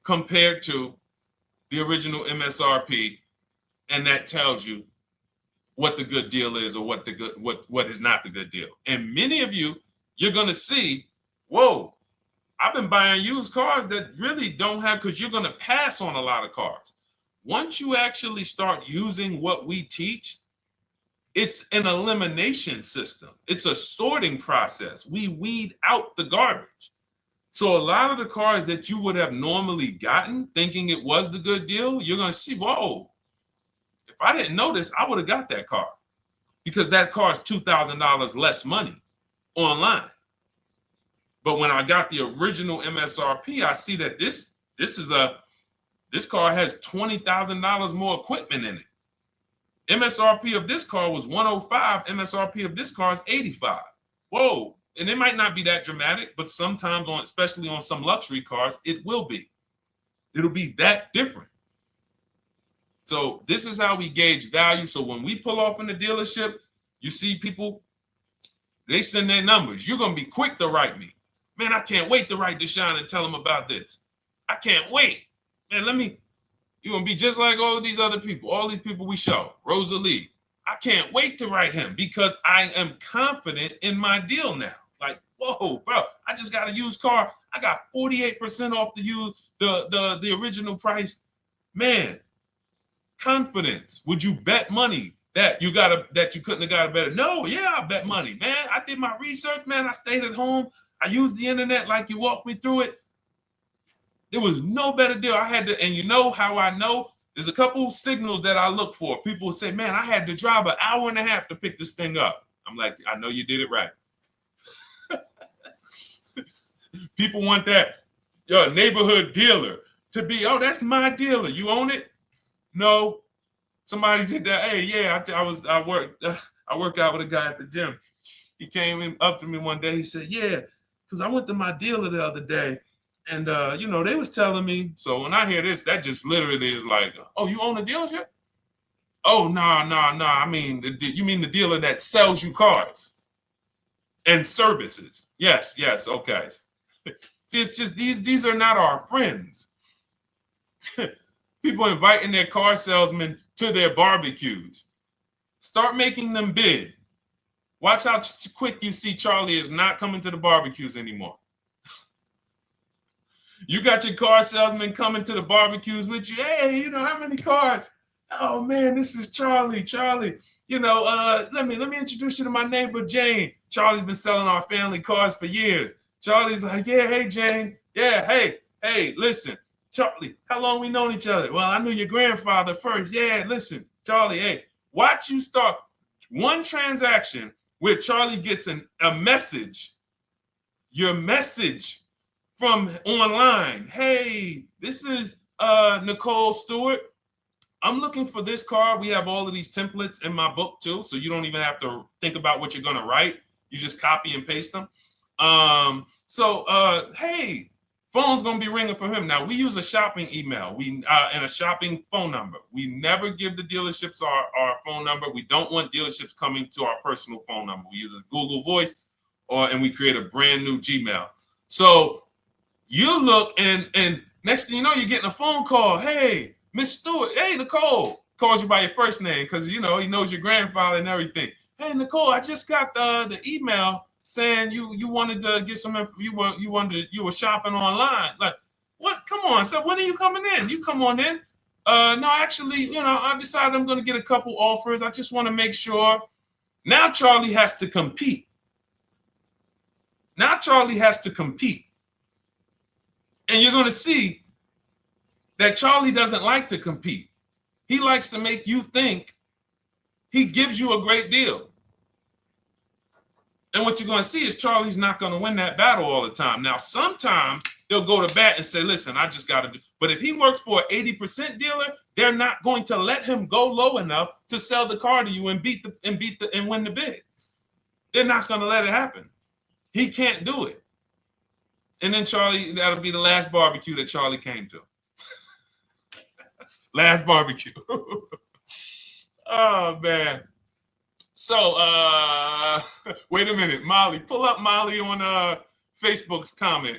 S1: compared to the original MSRP, and that tells you what the good deal is or what is not the good deal. And many of you, you're gonna see, whoa, I've been buying used cars that really don't have, because you're gonna pass on a lot of cars. Once you actually start using what we teach, it's an elimination system. It's a sorting process. We weed out the garbage. So a lot of the cars that you would have normally gotten thinking it was the good deal, you're gonna see, whoa, if I didn't know this, I would have got that car, because that car is $2,000 less money online. But when I got the original MSRP, I see that this car has $20,000 more equipment in it. MSRP of this car was 105. MSRP of this car is 85. Whoa. And it might not be that dramatic, but sometimes especially on some luxury cars, it will be. It'll be that different. So this is how we gauge value. So when we pull off in the dealership, you see people, they send their numbers. You're going to be quick to write me. Man, I can't wait to write Deshone and tell him about this. I can't wait. Man, you're going to be just like all of these other people, all these people we show. Rosalie, I can't wait to write him because I am confident in my deal now. Like, whoa, bro, I just got a used car. I got 48% off the original price. Man, confidence. Would you bet money that you couldn't have got a better? No, yeah, I bet money, man. I did my research, man. I stayed at home. I used the internet like you walked me through it. There was no better deal. I had to, and you know how I know? There's a couple signals that I look for. People will say, man, I had to drive an hour and a half to pick this thing up. I'm like, I know you did it right. People want that neighborhood dealer to be, oh, that's my dealer. You own it? No. Somebody did that. Hey, yeah, I work out with a guy at the gym. He came up to me one day. He said, yeah, because I went to my dealer the other day. And, they was telling me. So when I hear this, that just literally is like, oh, you own a dealership? Oh, no. I mean, you mean the dealer that sells you cars and services? Yes. Okay. See, it's just these are not our friends. People inviting their car salesmen to their barbecues. Start making them bid. Watch how quick you see Charlie is not coming to the barbecues anymore. You got your car salesman coming to the barbecues with you. Hey, how many cars? Oh man, this is Charlie. Charlie, let me introduce you to my neighbor Jane. Charlie's been selling our family cars for years. Charlie's like, yeah, hey Jane. Yeah, hey, listen, Charlie, how long we known each other? Well, I knew your grandfather first. Yeah, listen, Charlie, hey, watch you start one transaction where Charlie gets a message, your message from online. Hey, this is Nicole Stewart. I'm looking for this car. We have all of these templates in my book too, so you don't even have to think about what you're gonna write. You just copy and paste them. Hey, phone's gonna be ringing for him. Now we use a shopping email, and a shopping phone number. We never give the dealerships our phone number. We don't want dealerships coming to our personal phone number. We use a Google Voice, and we create a brand new Gmail. So you look, and next thing you know, you're getting a phone call. Hey, Miss Stewart. Hey, Nicole. Calls you by your first name because he knows your grandfather and everything. Hey, Nicole, I just got the email saying you wanted to get some info. You were shopping online. Like, what? Come on. So when are you coming in? You come on in. No, actually, I decided I'm going to get a couple offers. I just want to make sure Now Charlie has to compete. Now Charlie has to compete. And you're going to see that Charlie doesn't like to compete. He likes to make you think he gives you a great deal. And what you're going to see is Charlie's not going to win that battle all the time. Now, sometimes they'll go to bat and say, listen, I just got to do. But if he works for an 80% dealer, they're not going to let him go low enough to sell the car to you and win the bid. They're not going to let it happen. He can't do it. And then Charlie, that'll be the last barbecue that Charlie came to. Last barbecue. Oh, man. So, wait a minute, Molly. Pull up Molly on Facebook's comment.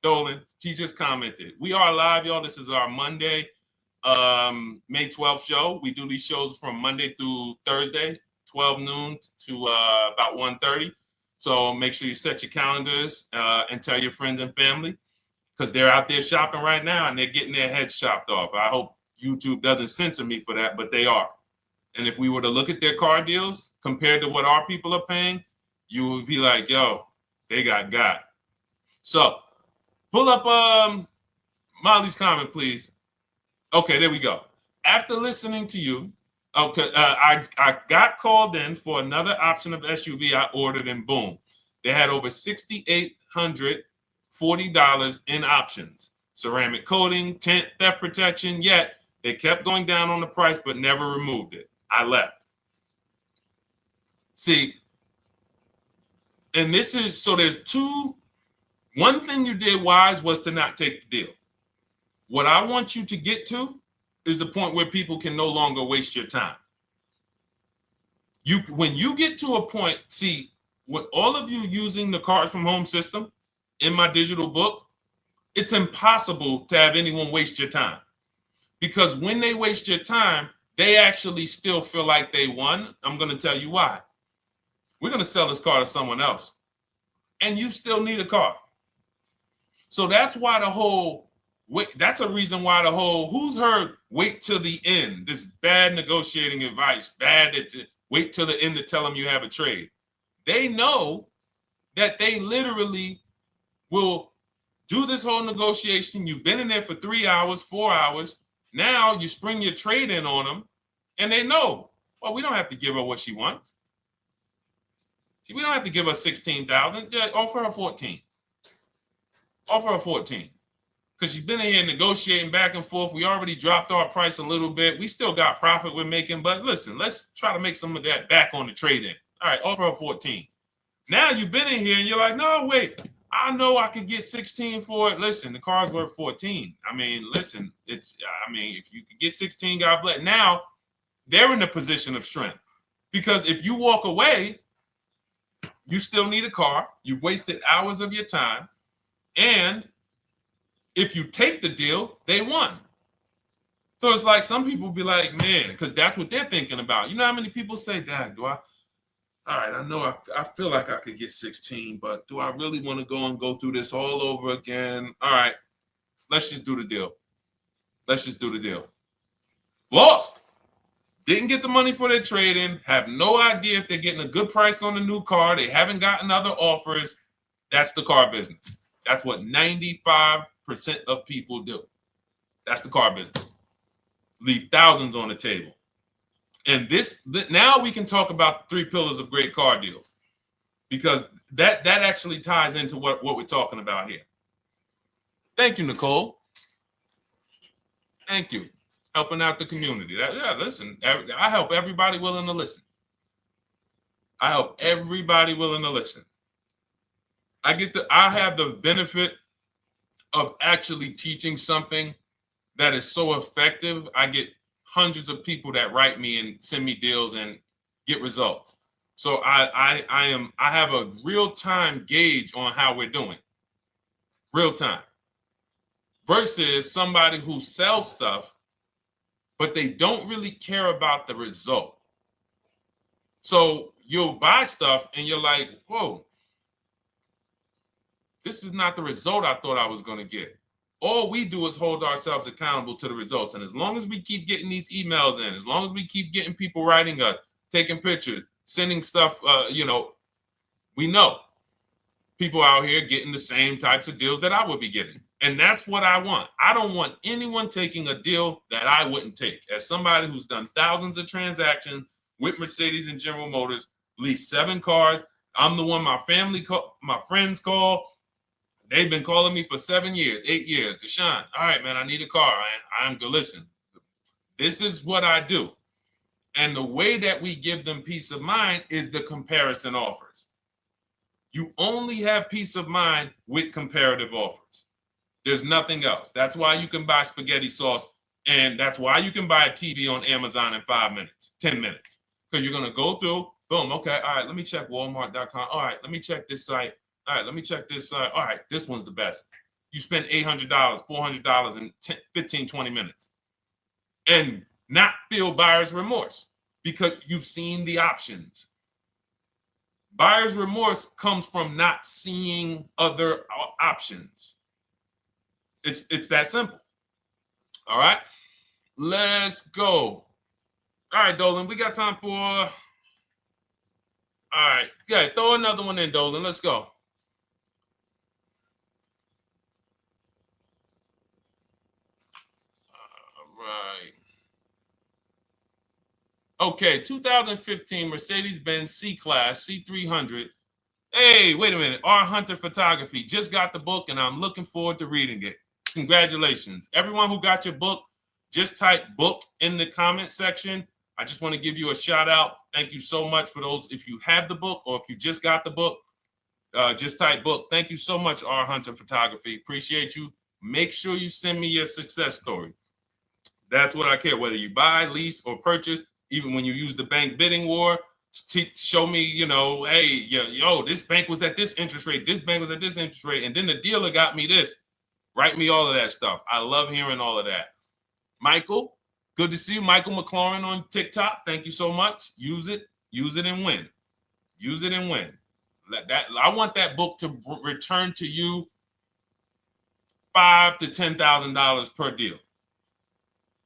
S1: Dolan, she just commented. We are live, y'all. This is our Monday, May 12th show. We do these shows from Monday through Thursday, 12 noon to about 1:30. So make sure you set your calendars and tell your friends and family, because they're out there shopping right now and they're getting their heads chopped off. I hope YouTube doesn't censor me for that, but they are. And if we were to look at their car deals compared to what our people are paying, you would be like, yo, they got. So pull up Molly's comment, please. Okay, there we go. After listening to you, okay, I got called in for another option of SUV I ordered, and boom, they had over $6,840 in options. Ceramic coating, tint, theft protection, yet they kept going down on the price but never removed it. I left. See, and this is, so there's one thing you did wise was to not take the deal. What I want you to get to is the point where people can no longer waste your time. When you get to a point, see, with all of you using the Cars from Home system in my digital book, it's impossible to have anyone waste your time. Because when they waste your time, they actually still feel like they won. I'm going to tell you why. We're going to sell this car to someone else, and you still need a car. So that's why that's a reason why who's heard wait till the end, this bad negotiating advice, wait till the end to tell them you have a trade. They know that they literally will do this whole negotiation. You've been in there for 3 hours, 4 hours. Now you spring your trade in on them, and they know, well, we don't have to give her what she wants. We don't have to give her 16,000. Yeah, offer her 14. Offer her 14. Because she's been in here negotiating back and forth. We already dropped our price a little bit. We still got profit we're making, but listen, let's try to make some of that back on the trade-in. All right, offer her 14. Now you've been in here and you're like, no, wait, I know I could get 16 for it. Listen, the car's worth 14. I mean, listen, if you could get 16, God bless. Now they're in a position of strength, because if you walk away, you still need a car. You've wasted hours of your time. And if you take the deal, they won. So it's like some people be like, man, because that's what they're thinking about. You know how many people say, Dad, all right, I know I feel like I could get 16, but do I really want to go through this all over again? All right, let's just do the deal. Let's just do the deal. Lost. Didn't get the money for their trade-in. Have no idea if they're getting a good price on the new car. They haven't gotten other offers. That's the car business. That's what 95% of people do. That's the car business. Leave thousands on the table. And now we can talk about the 3 pillars of great car deals, because that actually ties into what we're talking about here. Thank you, Nicole. Thank you. Helping out the community. Listen, I help everybody willing to listen. I help everybody willing to listen. I have the benefit of actually teaching something that is so effective. I get hundreds of people that write me and send me deals and get results. So I have a real-time gauge on how we're doing. Real time. Versus somebody who sells stuff, but they don't really care about the result. So you'll buy stuff and you're like, whoa, this is not the result I thought I was going to get. All we do is hold ourselves accountable to the results. And as long as we keep getting these emails in, as long as we keep getting people writing us, taking pictures, sending stuff, we know people out here getting the same types of deals that I would be getting. And that's what I want. I don't want anyone taking a deal that I wouldn't take. As somebody who's done thousands of transactions with Mercedes and General Motors, leased 7 cars, I'm the one my my friends call. They've been calling me for 7 years, 8 years. Deshone, all right, man, I need a car. I'm good. Listen, this is what I do. And the way that we give them peace of mind is the comparison offers. You only have peace of mind with comparative offers. There's nothing else. That's why you can buy spaghetti sauce, and that's why you can buy a TV on Amazon in 5 minutes, 10 minutes. Because you're going to go through, boom, okay, all right, let me check Walmart.com. All right, let me check this site. All right, let me check this site. All right, this one's the best. You spend $800, $400 in 15, 20 minutes. And not feel buyer's remorse because you've seen the options. Buyer's remorse comes from not seeing other options. It's that simple. All right, let's go. All right, Dolan, we got time for. All right, yeah, throw another one in, Dolan. Let's go. All right. Okay, 2015 Mercedes-Benz C-Class C300. Hey, wait a minute. R. Hunter Photography just got the book, and I'm looking forward to reading it. Congratulations. Everyone who got your book, just type book in the comment section. I just want to give you a shout out. Thank you so much for those. If you have the book or if you just got the book, just type book. Thank you so much, R. Hunter Photography. Appreciate you. Make sure you send me your success story. That's what I care, whether you buy, lease, or purchase. Even when you use the bank bidding war, show me, hey, yo, this bank was at this interest rate, this bank was at this interest rate, and then the dealer got me this. Write me all of that stuff. I love hearing all of that. Michael, good to see you. Michael McLaurin on TikTok. Thank you so much. Use it and win. Use it and win. I want that book to return to you $5,000 to $10,000 per deal.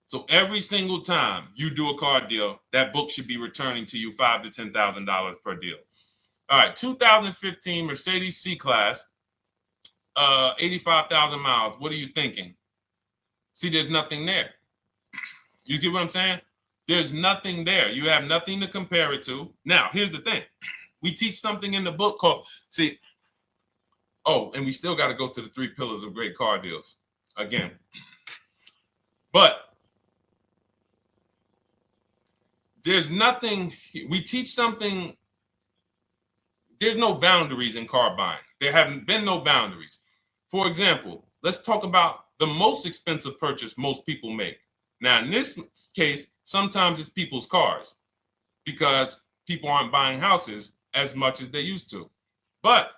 S1: So every single time you do a car deal, that book should be returning to you $5,000 to $10,000 per deal. All right, 2015 Mercedes C-Class, 85,000 miles. What are you thinking? See, there's nothing there. You get what I'm saying? There's nothing there. You have nothing to compare it to. Now, here's the thing. We teach something in the book called, and we still got to go to the 3 pillars of great car deals again. But there's nothing, we teach something, there's no boundaries in car buying. There haven't been no boundaries. For example, let's talk about the most expensive purchase most people make. Now, in this case, sometimes it's people's cars because people aren't buying houses as much as they used to. But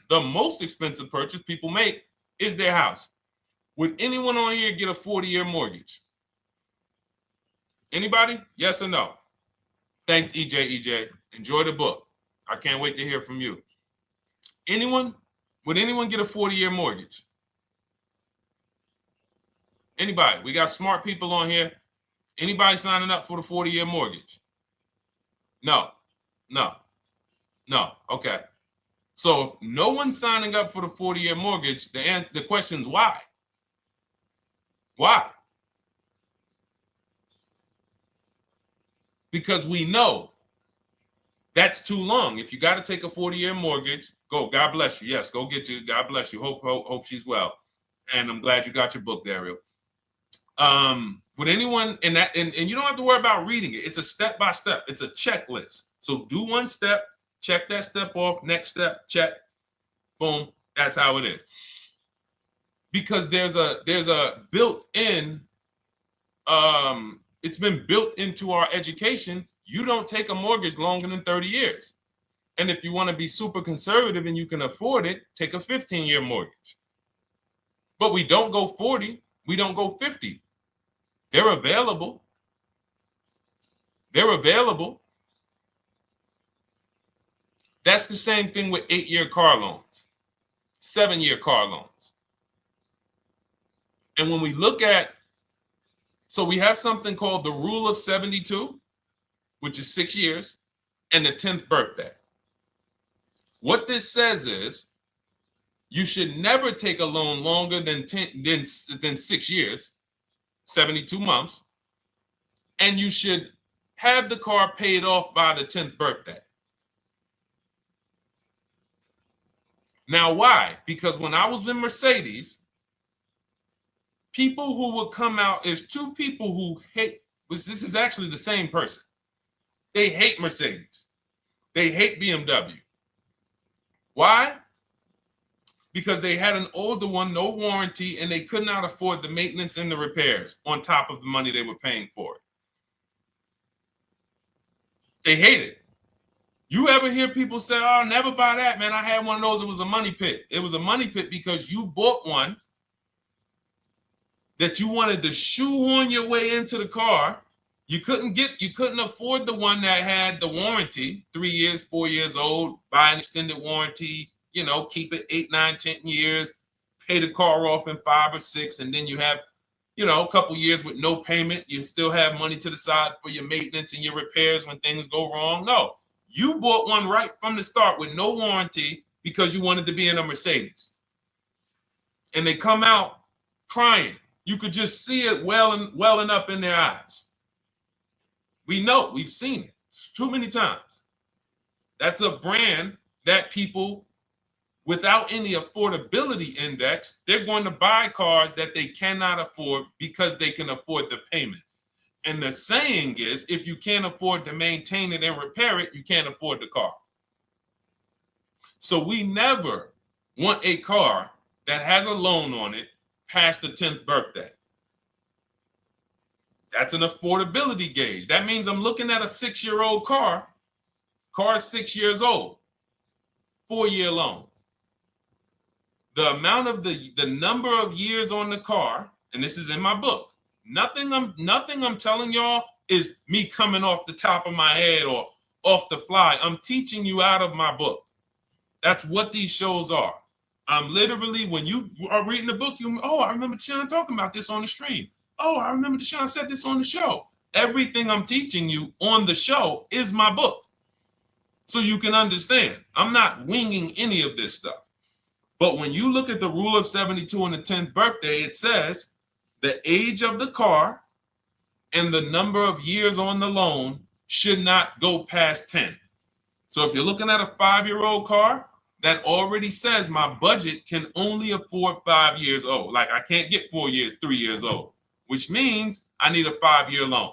S1: the most expensive purchase people make is their house. Would anyone on here get a 40-year mortgage? Anybody? Yes or no? Thanks, EJ. Enjoy the book. I can't wait to hear from you. Anyone? Would anyone get a 40-year mortgage? Anybody? We got smart people on here. Anybody signing up for the 40-year mortgage? No. Okay. So if no one's signing up for the 40-year mortgage, the question is why? Why? Because we know that's too long. If you got to take a 40-year mortgage, go. God bless you. Yes, go get you. God bless you. Hope she's well. And I'm glad you got your book, Daryl. Would anyone and you don't have to worry about reading it. It's a step by step. It's a checklist. So do one step, check that step off. Next step, check. Boom. That's how it is. Because there's a built-in. It's been built into our education. You don't take a mortgage longer than 30 years. And if you want to be super conservative and you can afford it, take a 15-year mortgage. But we don't go 40. We don't go 50. They're available. That's the same thing with 8-year car loans, 7-year car loans. And when we look at, so we have something called the rule of 72, which is 6 years. and the 10th birthday. What this says is you should never take a loan longer than 6 years, 72 months, and you should have the car paid off by the 10th birthday. Now, why? Because when I was in Mercedes, people who would come out, is two people who hate, this is actually the same person. They hate Mercedes. They hate BMW. Why? Because they had an older one, no warranty, and they could not afford the maintenance and the repairs on top of the money they were paying for it. They hate it. You ever hear people say, oh, never buy that, man. I had one of those. It was a money pit. It was a money pit because you bought one that you wanted to shoehorn your way into the car. You couldn't afford the one that had the warranty, 3 years, 4 years old, buy an extended warranty, keep it 8, 9, 10 years, pay the car off in 5 or 6, and then you have, a couple years with no payment. You still have money to the side for your maintenance and your repairs when things go wrong. No, you bought one right from the start with no warranty because you wanted to be in a Mercedes. And they come out crying. You could just see it welling up in their eyes. We know, we've seen it too many times. That's a brand that people without any affordability index, they're going to buy cars that they cannot afford because they can afford the payment. And the saying is, if you can't afford to maintain it and repair it, you can't afford the car. So we never want a car that has a loan on it past the 10th birthday. That's an affordability gauge. That means I'm looking at a 6-year-old car. Car is 6 years old, 4-year loan. The amount of the number of years on the car, and this is in my book. Nothing I'm telling y'all is me coming off the top of my head or off the fly. I'm teaching you out of my book. That's what these shows are. I'm literally, when you are reading the book, I remember Deshone talking about this on the stream. Oh, I remember Deshone said this on the show. Everything I'm teaching you on the show is my book. So you can understand. I'm not winging any of this stuff. But when you look at the rule of 72 on the 10th birthday, it says the age of the car and the number of years on the loan should not go past 10. So if you're looking at a 5-year-old car, that already says my budget can only afford 5 years old. Like I can't get 4 years, 3 years old, which means I need a 5-year loan.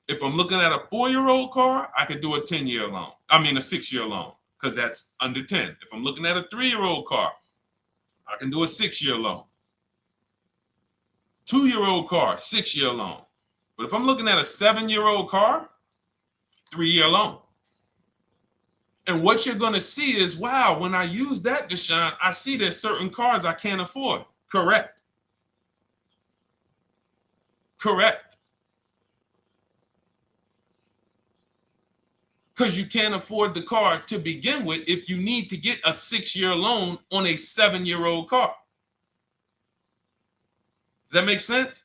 S1: If I'm looking at a 4-year-old car, I could do a 10-year loan. I mean a 6-year loan, because that's under 10. If I'm looking at a 3-year-old car, I can do a 6-year loan. 2-year-old car, 6-year loan. But if I'm looking at a 7-year-old car, 3-year loan. And what you're going to see is, wow, when I use that, Deshone, I see there's certain cars I can't afford. Correct. Correct. Because you can't afford the car to begin with if you need to get a 6-year loan on a 7-year-old car. Does that make sense?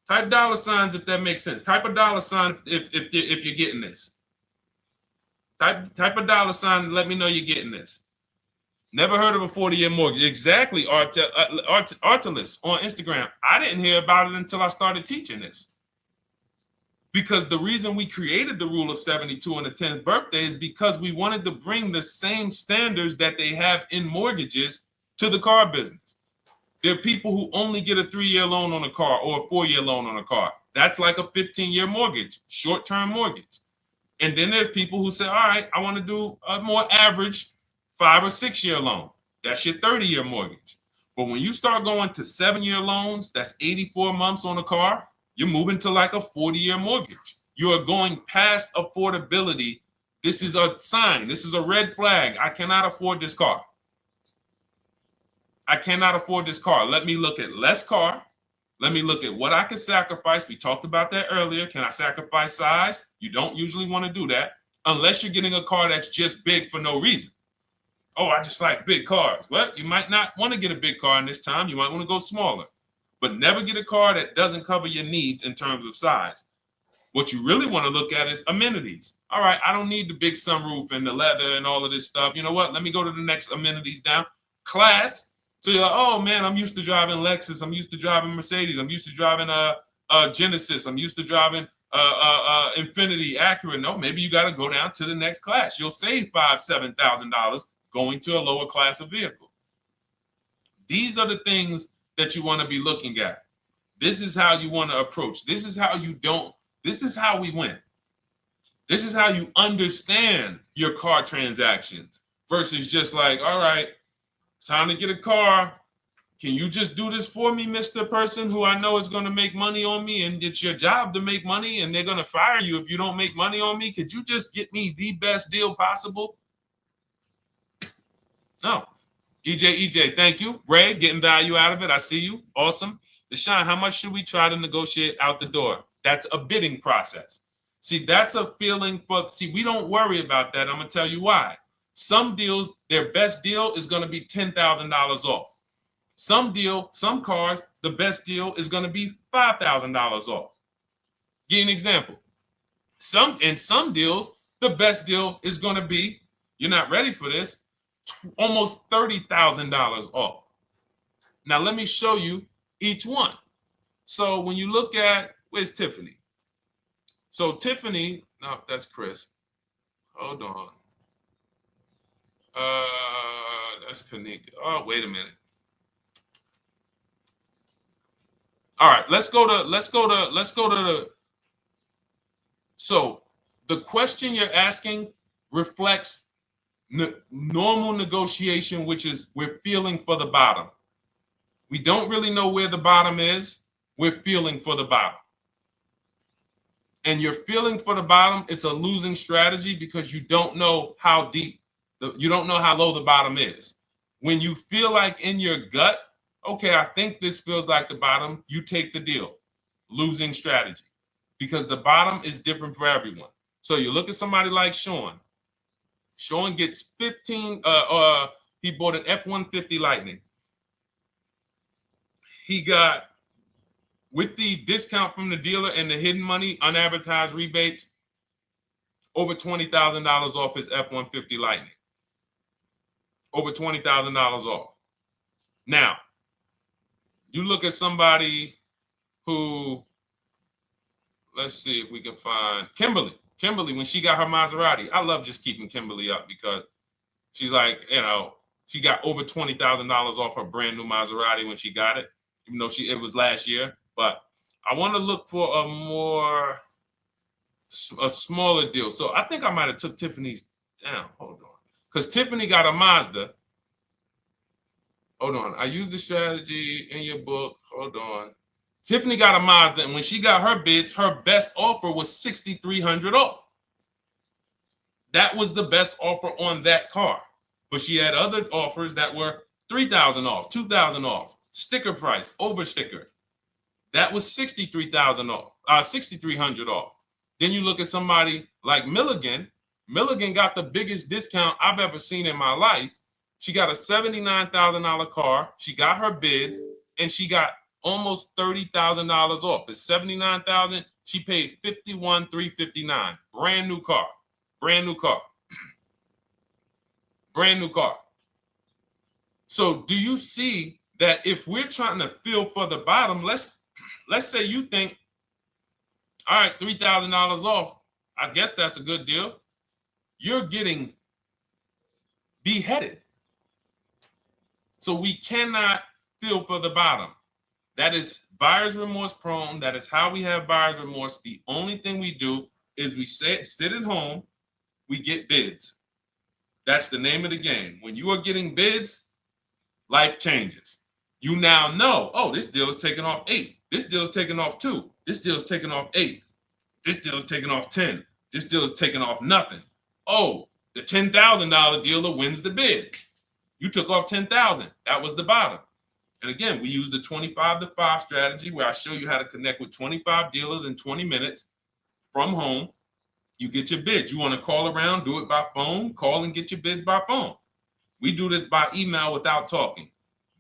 S1: Type dollar signs if that makes sense. Type a dollar sign if you're getting this. Type a dollar sign and let me know you're getting this. Never heard of a 40-year mortgage. Exactly, Artelis on Instagram. I didn't hear about it until I started teaching this. Because the reason we created the rule of 72 on the 10th birthday is because we wanted to bring the same standards that they have in mortgages to the car business. There are people who only get a 3-year loan on a car or a 4-year loan on a car. That's like a 15-year mortgage, short-term mortgage. And then there's people who say, all right, I want to do a more average 5 or 6-year loan. That's your 30-year mortgage. But when you start going to 7-year loans, that's 84 months on a car, you're moving to like a 40-year mortgage. You are going past affordability. This is a sign. This is a red flag. I cannot afford this car. I cannot afford this car. Let me look at less car. Let me look at what I can sacrifice. We talked about that earlier. Can I sacrifice size? You don't usually want to do that unless you're getting a car that's just big for no reason. Oh, I just like big cars. Well, you might not want to get a big car in this time. You might want to go smaller. But never get a car that doesn't cover your needs in terms of size. What you really want to look at is amenities. All right, I don't need the big sunroof and the leather and all of this stuff. You know what? Let me go to the next amenities down. Class. So you're like, oh man, I'm used to driving Lexus. I'm used to driving Mercedes. I'm used to driving Genesis. I'm used to driving Infinity, Acura. No, maybe you got to go down to the next class. You'll save $5,000-$7,000 going to a lower class of vehicle. These are the things that you want to be looking at. This is how you want to approach. This is how you don't. This is how we win. This is how you understand your car transactions versus just like, all right, time to get a car. Can you just do this for me, Mr. Person who I know is going to make money on me, and it's your job to make money and they're going to fire you if you don't make money on me? Could you just get me the best deal possible? No. EJ, thank you. Ray, getting value out of it. I see you. Awesome. Deshone, how much should we try to negotiate out the door? That's a bidding process. See, that's a feeling for, see, we don't worry about that. I'm going to tell you why. Some deals, their best deal is going to be $10,000 off. Some cars, the best deal is going to be $5,000 off. Give you an example. In some deals, the best deal is going to be, you're not ready for this, almost $30,000 off. Now, let me show you each one. So when you look at, where's Tiffany? So Tiffany, no, that's Chris. Hold on. That's Kanika. Oh, wait a minute. All right, let's go to the. So the question you're asking reflects normal negotiation, which is we're feeling for the bottom. We don't really know where the bottom is. We're feeling for the bottom. And you're feeling for the bottom, it's a losing strategy because you don't know how deep, you don't know how low the bottom is. When you feel like in your gut, okay, I think this feels like the bottom, you take the deal. Losing strategy. Because the bottom is different for everyone. So you look at somebody like Sean. Sean gets 15, he bought an F-150 Lightning. He got, with the discount from the dealer and the hidden money, unadvertised rebates, over $20,000 off his F-150 Lightning. Over $20,000 off. Now, you look at somebody who, let's see if we can find Kimberly. Kimberly, when she got her Maserati, I love just keeping Kimberly up because she's like, you know, she got over $20,000 off her brand new Maserati when she got it, even though it was last year. But I want to look for a smaller deal. So I think I might have took Tiffany's down. Hold on. Because Tiffany got a Mazda. Hold on. I used the strategy in your book. Hold on. Tiffany got a Mazda, and when she got her bids, her best offer was $6,300 off. That was the best offer on that car. But she had other offers that were $3,000 off, $2,000 off, sticker price, over sticker. That was $63,000 off, $6,300 off. Then you look at somebody like Milligan. Milligan got the biggest discount I've ever seen in my life. She got a $79,000 car. She got her bids, and she got almost $30,000 off. It's $79,000. She paid $51,359. Brand new car. Brand new car. Brand new car. So do you see that if we're trying to feel for the bottom, let's say you think, all right, $3,000 off. I guess that's a good deal. You're getting beheaded. So we cannot feel for the bottom. That is buyer's remorse prone. That is how we have buyer's remorse. The only thing we do is we sit at home, we get bids. That's the name of the game. When you are getting bids, life changes. You now know, oh, this deal is taking off 8. This deal is taking off 2. This deal is taking off 8. This deal is taking off 10. This deal is taking off nothing. Oh, the $10,000 dealer wins the bid. You took off $10,000. That was the bottom. And again, we use the 25-to-5 strategy where I show you how to connect with 25 dealers in 20 minutes from home. You get your bid. You want to call around, do it by phone, call and get your bid by phone. We do this by email without talking.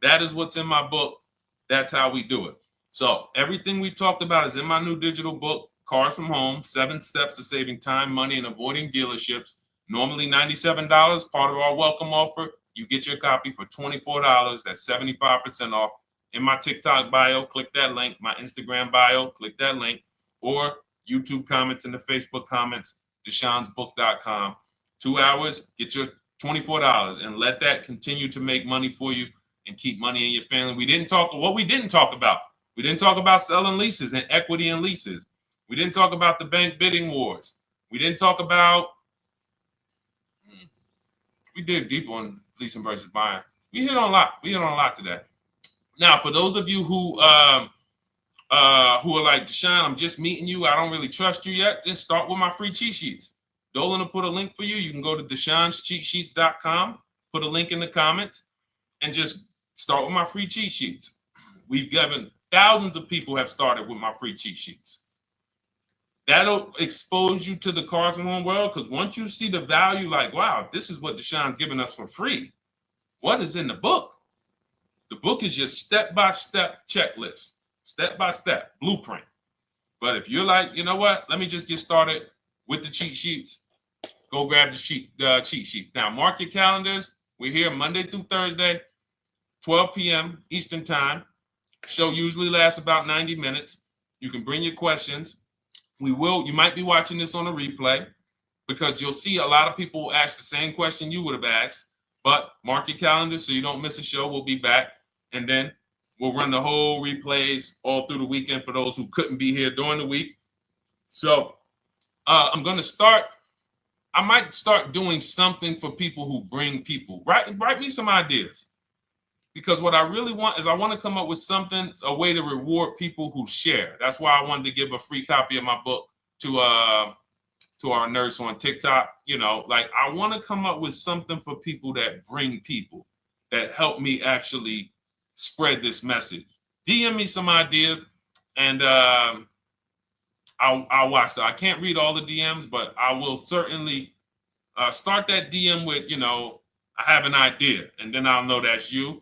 S1: That is what's in my book. That's how we do it. So everything we talked about is in my new digital book Cars from Home, 7 Steps to Saving Time, Money, and Avoiding Dealerships. Normally $97, part of our welcome offer. You get your copy for $24. That's 75% off. In my TikTok bio, click that link. My Instagram bio, click that link. Or YouTube comments in the Facebook comments, deshonsbook.com. 2 hours, get your $24, and let that continue to make money for you and keep money in your family. We didn't talk about. We didn't talk about selling leases and equity in leases. We didn't talk about the bank bidding wars. We didn't talk about, we dig deep on leasing versus buying. We hit on a lot. We hit on a lot today. Now, for those of you who are like, Deshone, I'm just meeting you, I don't really trust you yet, then start with my free cheat sheets. Dolan will put a link for you. You can go to DeshonesCheatSheets.com, put a link in the comments, and just start with my free cheat sheets. We've given thousands of people have started with my free cheat sheets. That'll expose you to the Cars from Home world, because once you see the value, like, wow, this is what Deshone's giving us for free. What is in the book? The book is your step-by-step checklist, step-by-step blueprint. But if you're like, you know what, let me just get started with the cheat sheets, go grab the cheat sheets. Now, mark your calendars. We're here Monday through Thursday, 12 p.m. Eastern Time. Show usually lasts about 90 minutes. You can bring your questions. You might be watching this on a replay, because you'll see a lot of people ask the same question you would have asked. But mark your calendar so you don't miss a show. We'll be back, and then we'll run the whole replays all through the weekend for those who couldn't be here during the week. So I'm going to start. I might start doing something for people who bring people. Write me some ideas, because what I really want is I want to come up with something, a way to reward people who share. That's why I wanted to give a free copy of my book to our nurse on TikTok. You know, like, I want to come up with something for people that bring people, that help me actually spread this message. DM me some ideas, and I'll watch that. I can't read all the DMs, but I will certainly start that DM with, I have an idea, and then I'll know that's you,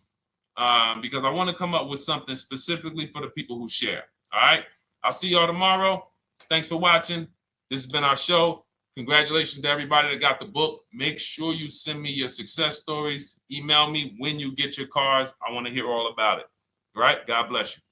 S1: because I want to come up with something specifically for the people who share. All right. I'll see y'all tomorrow. Thanks for watching. This has been our show. Congratulations to everybody that got the book. Make sure you send me your success stories. Email me when you get your cars. I want to hear all about it. All right. God bless you.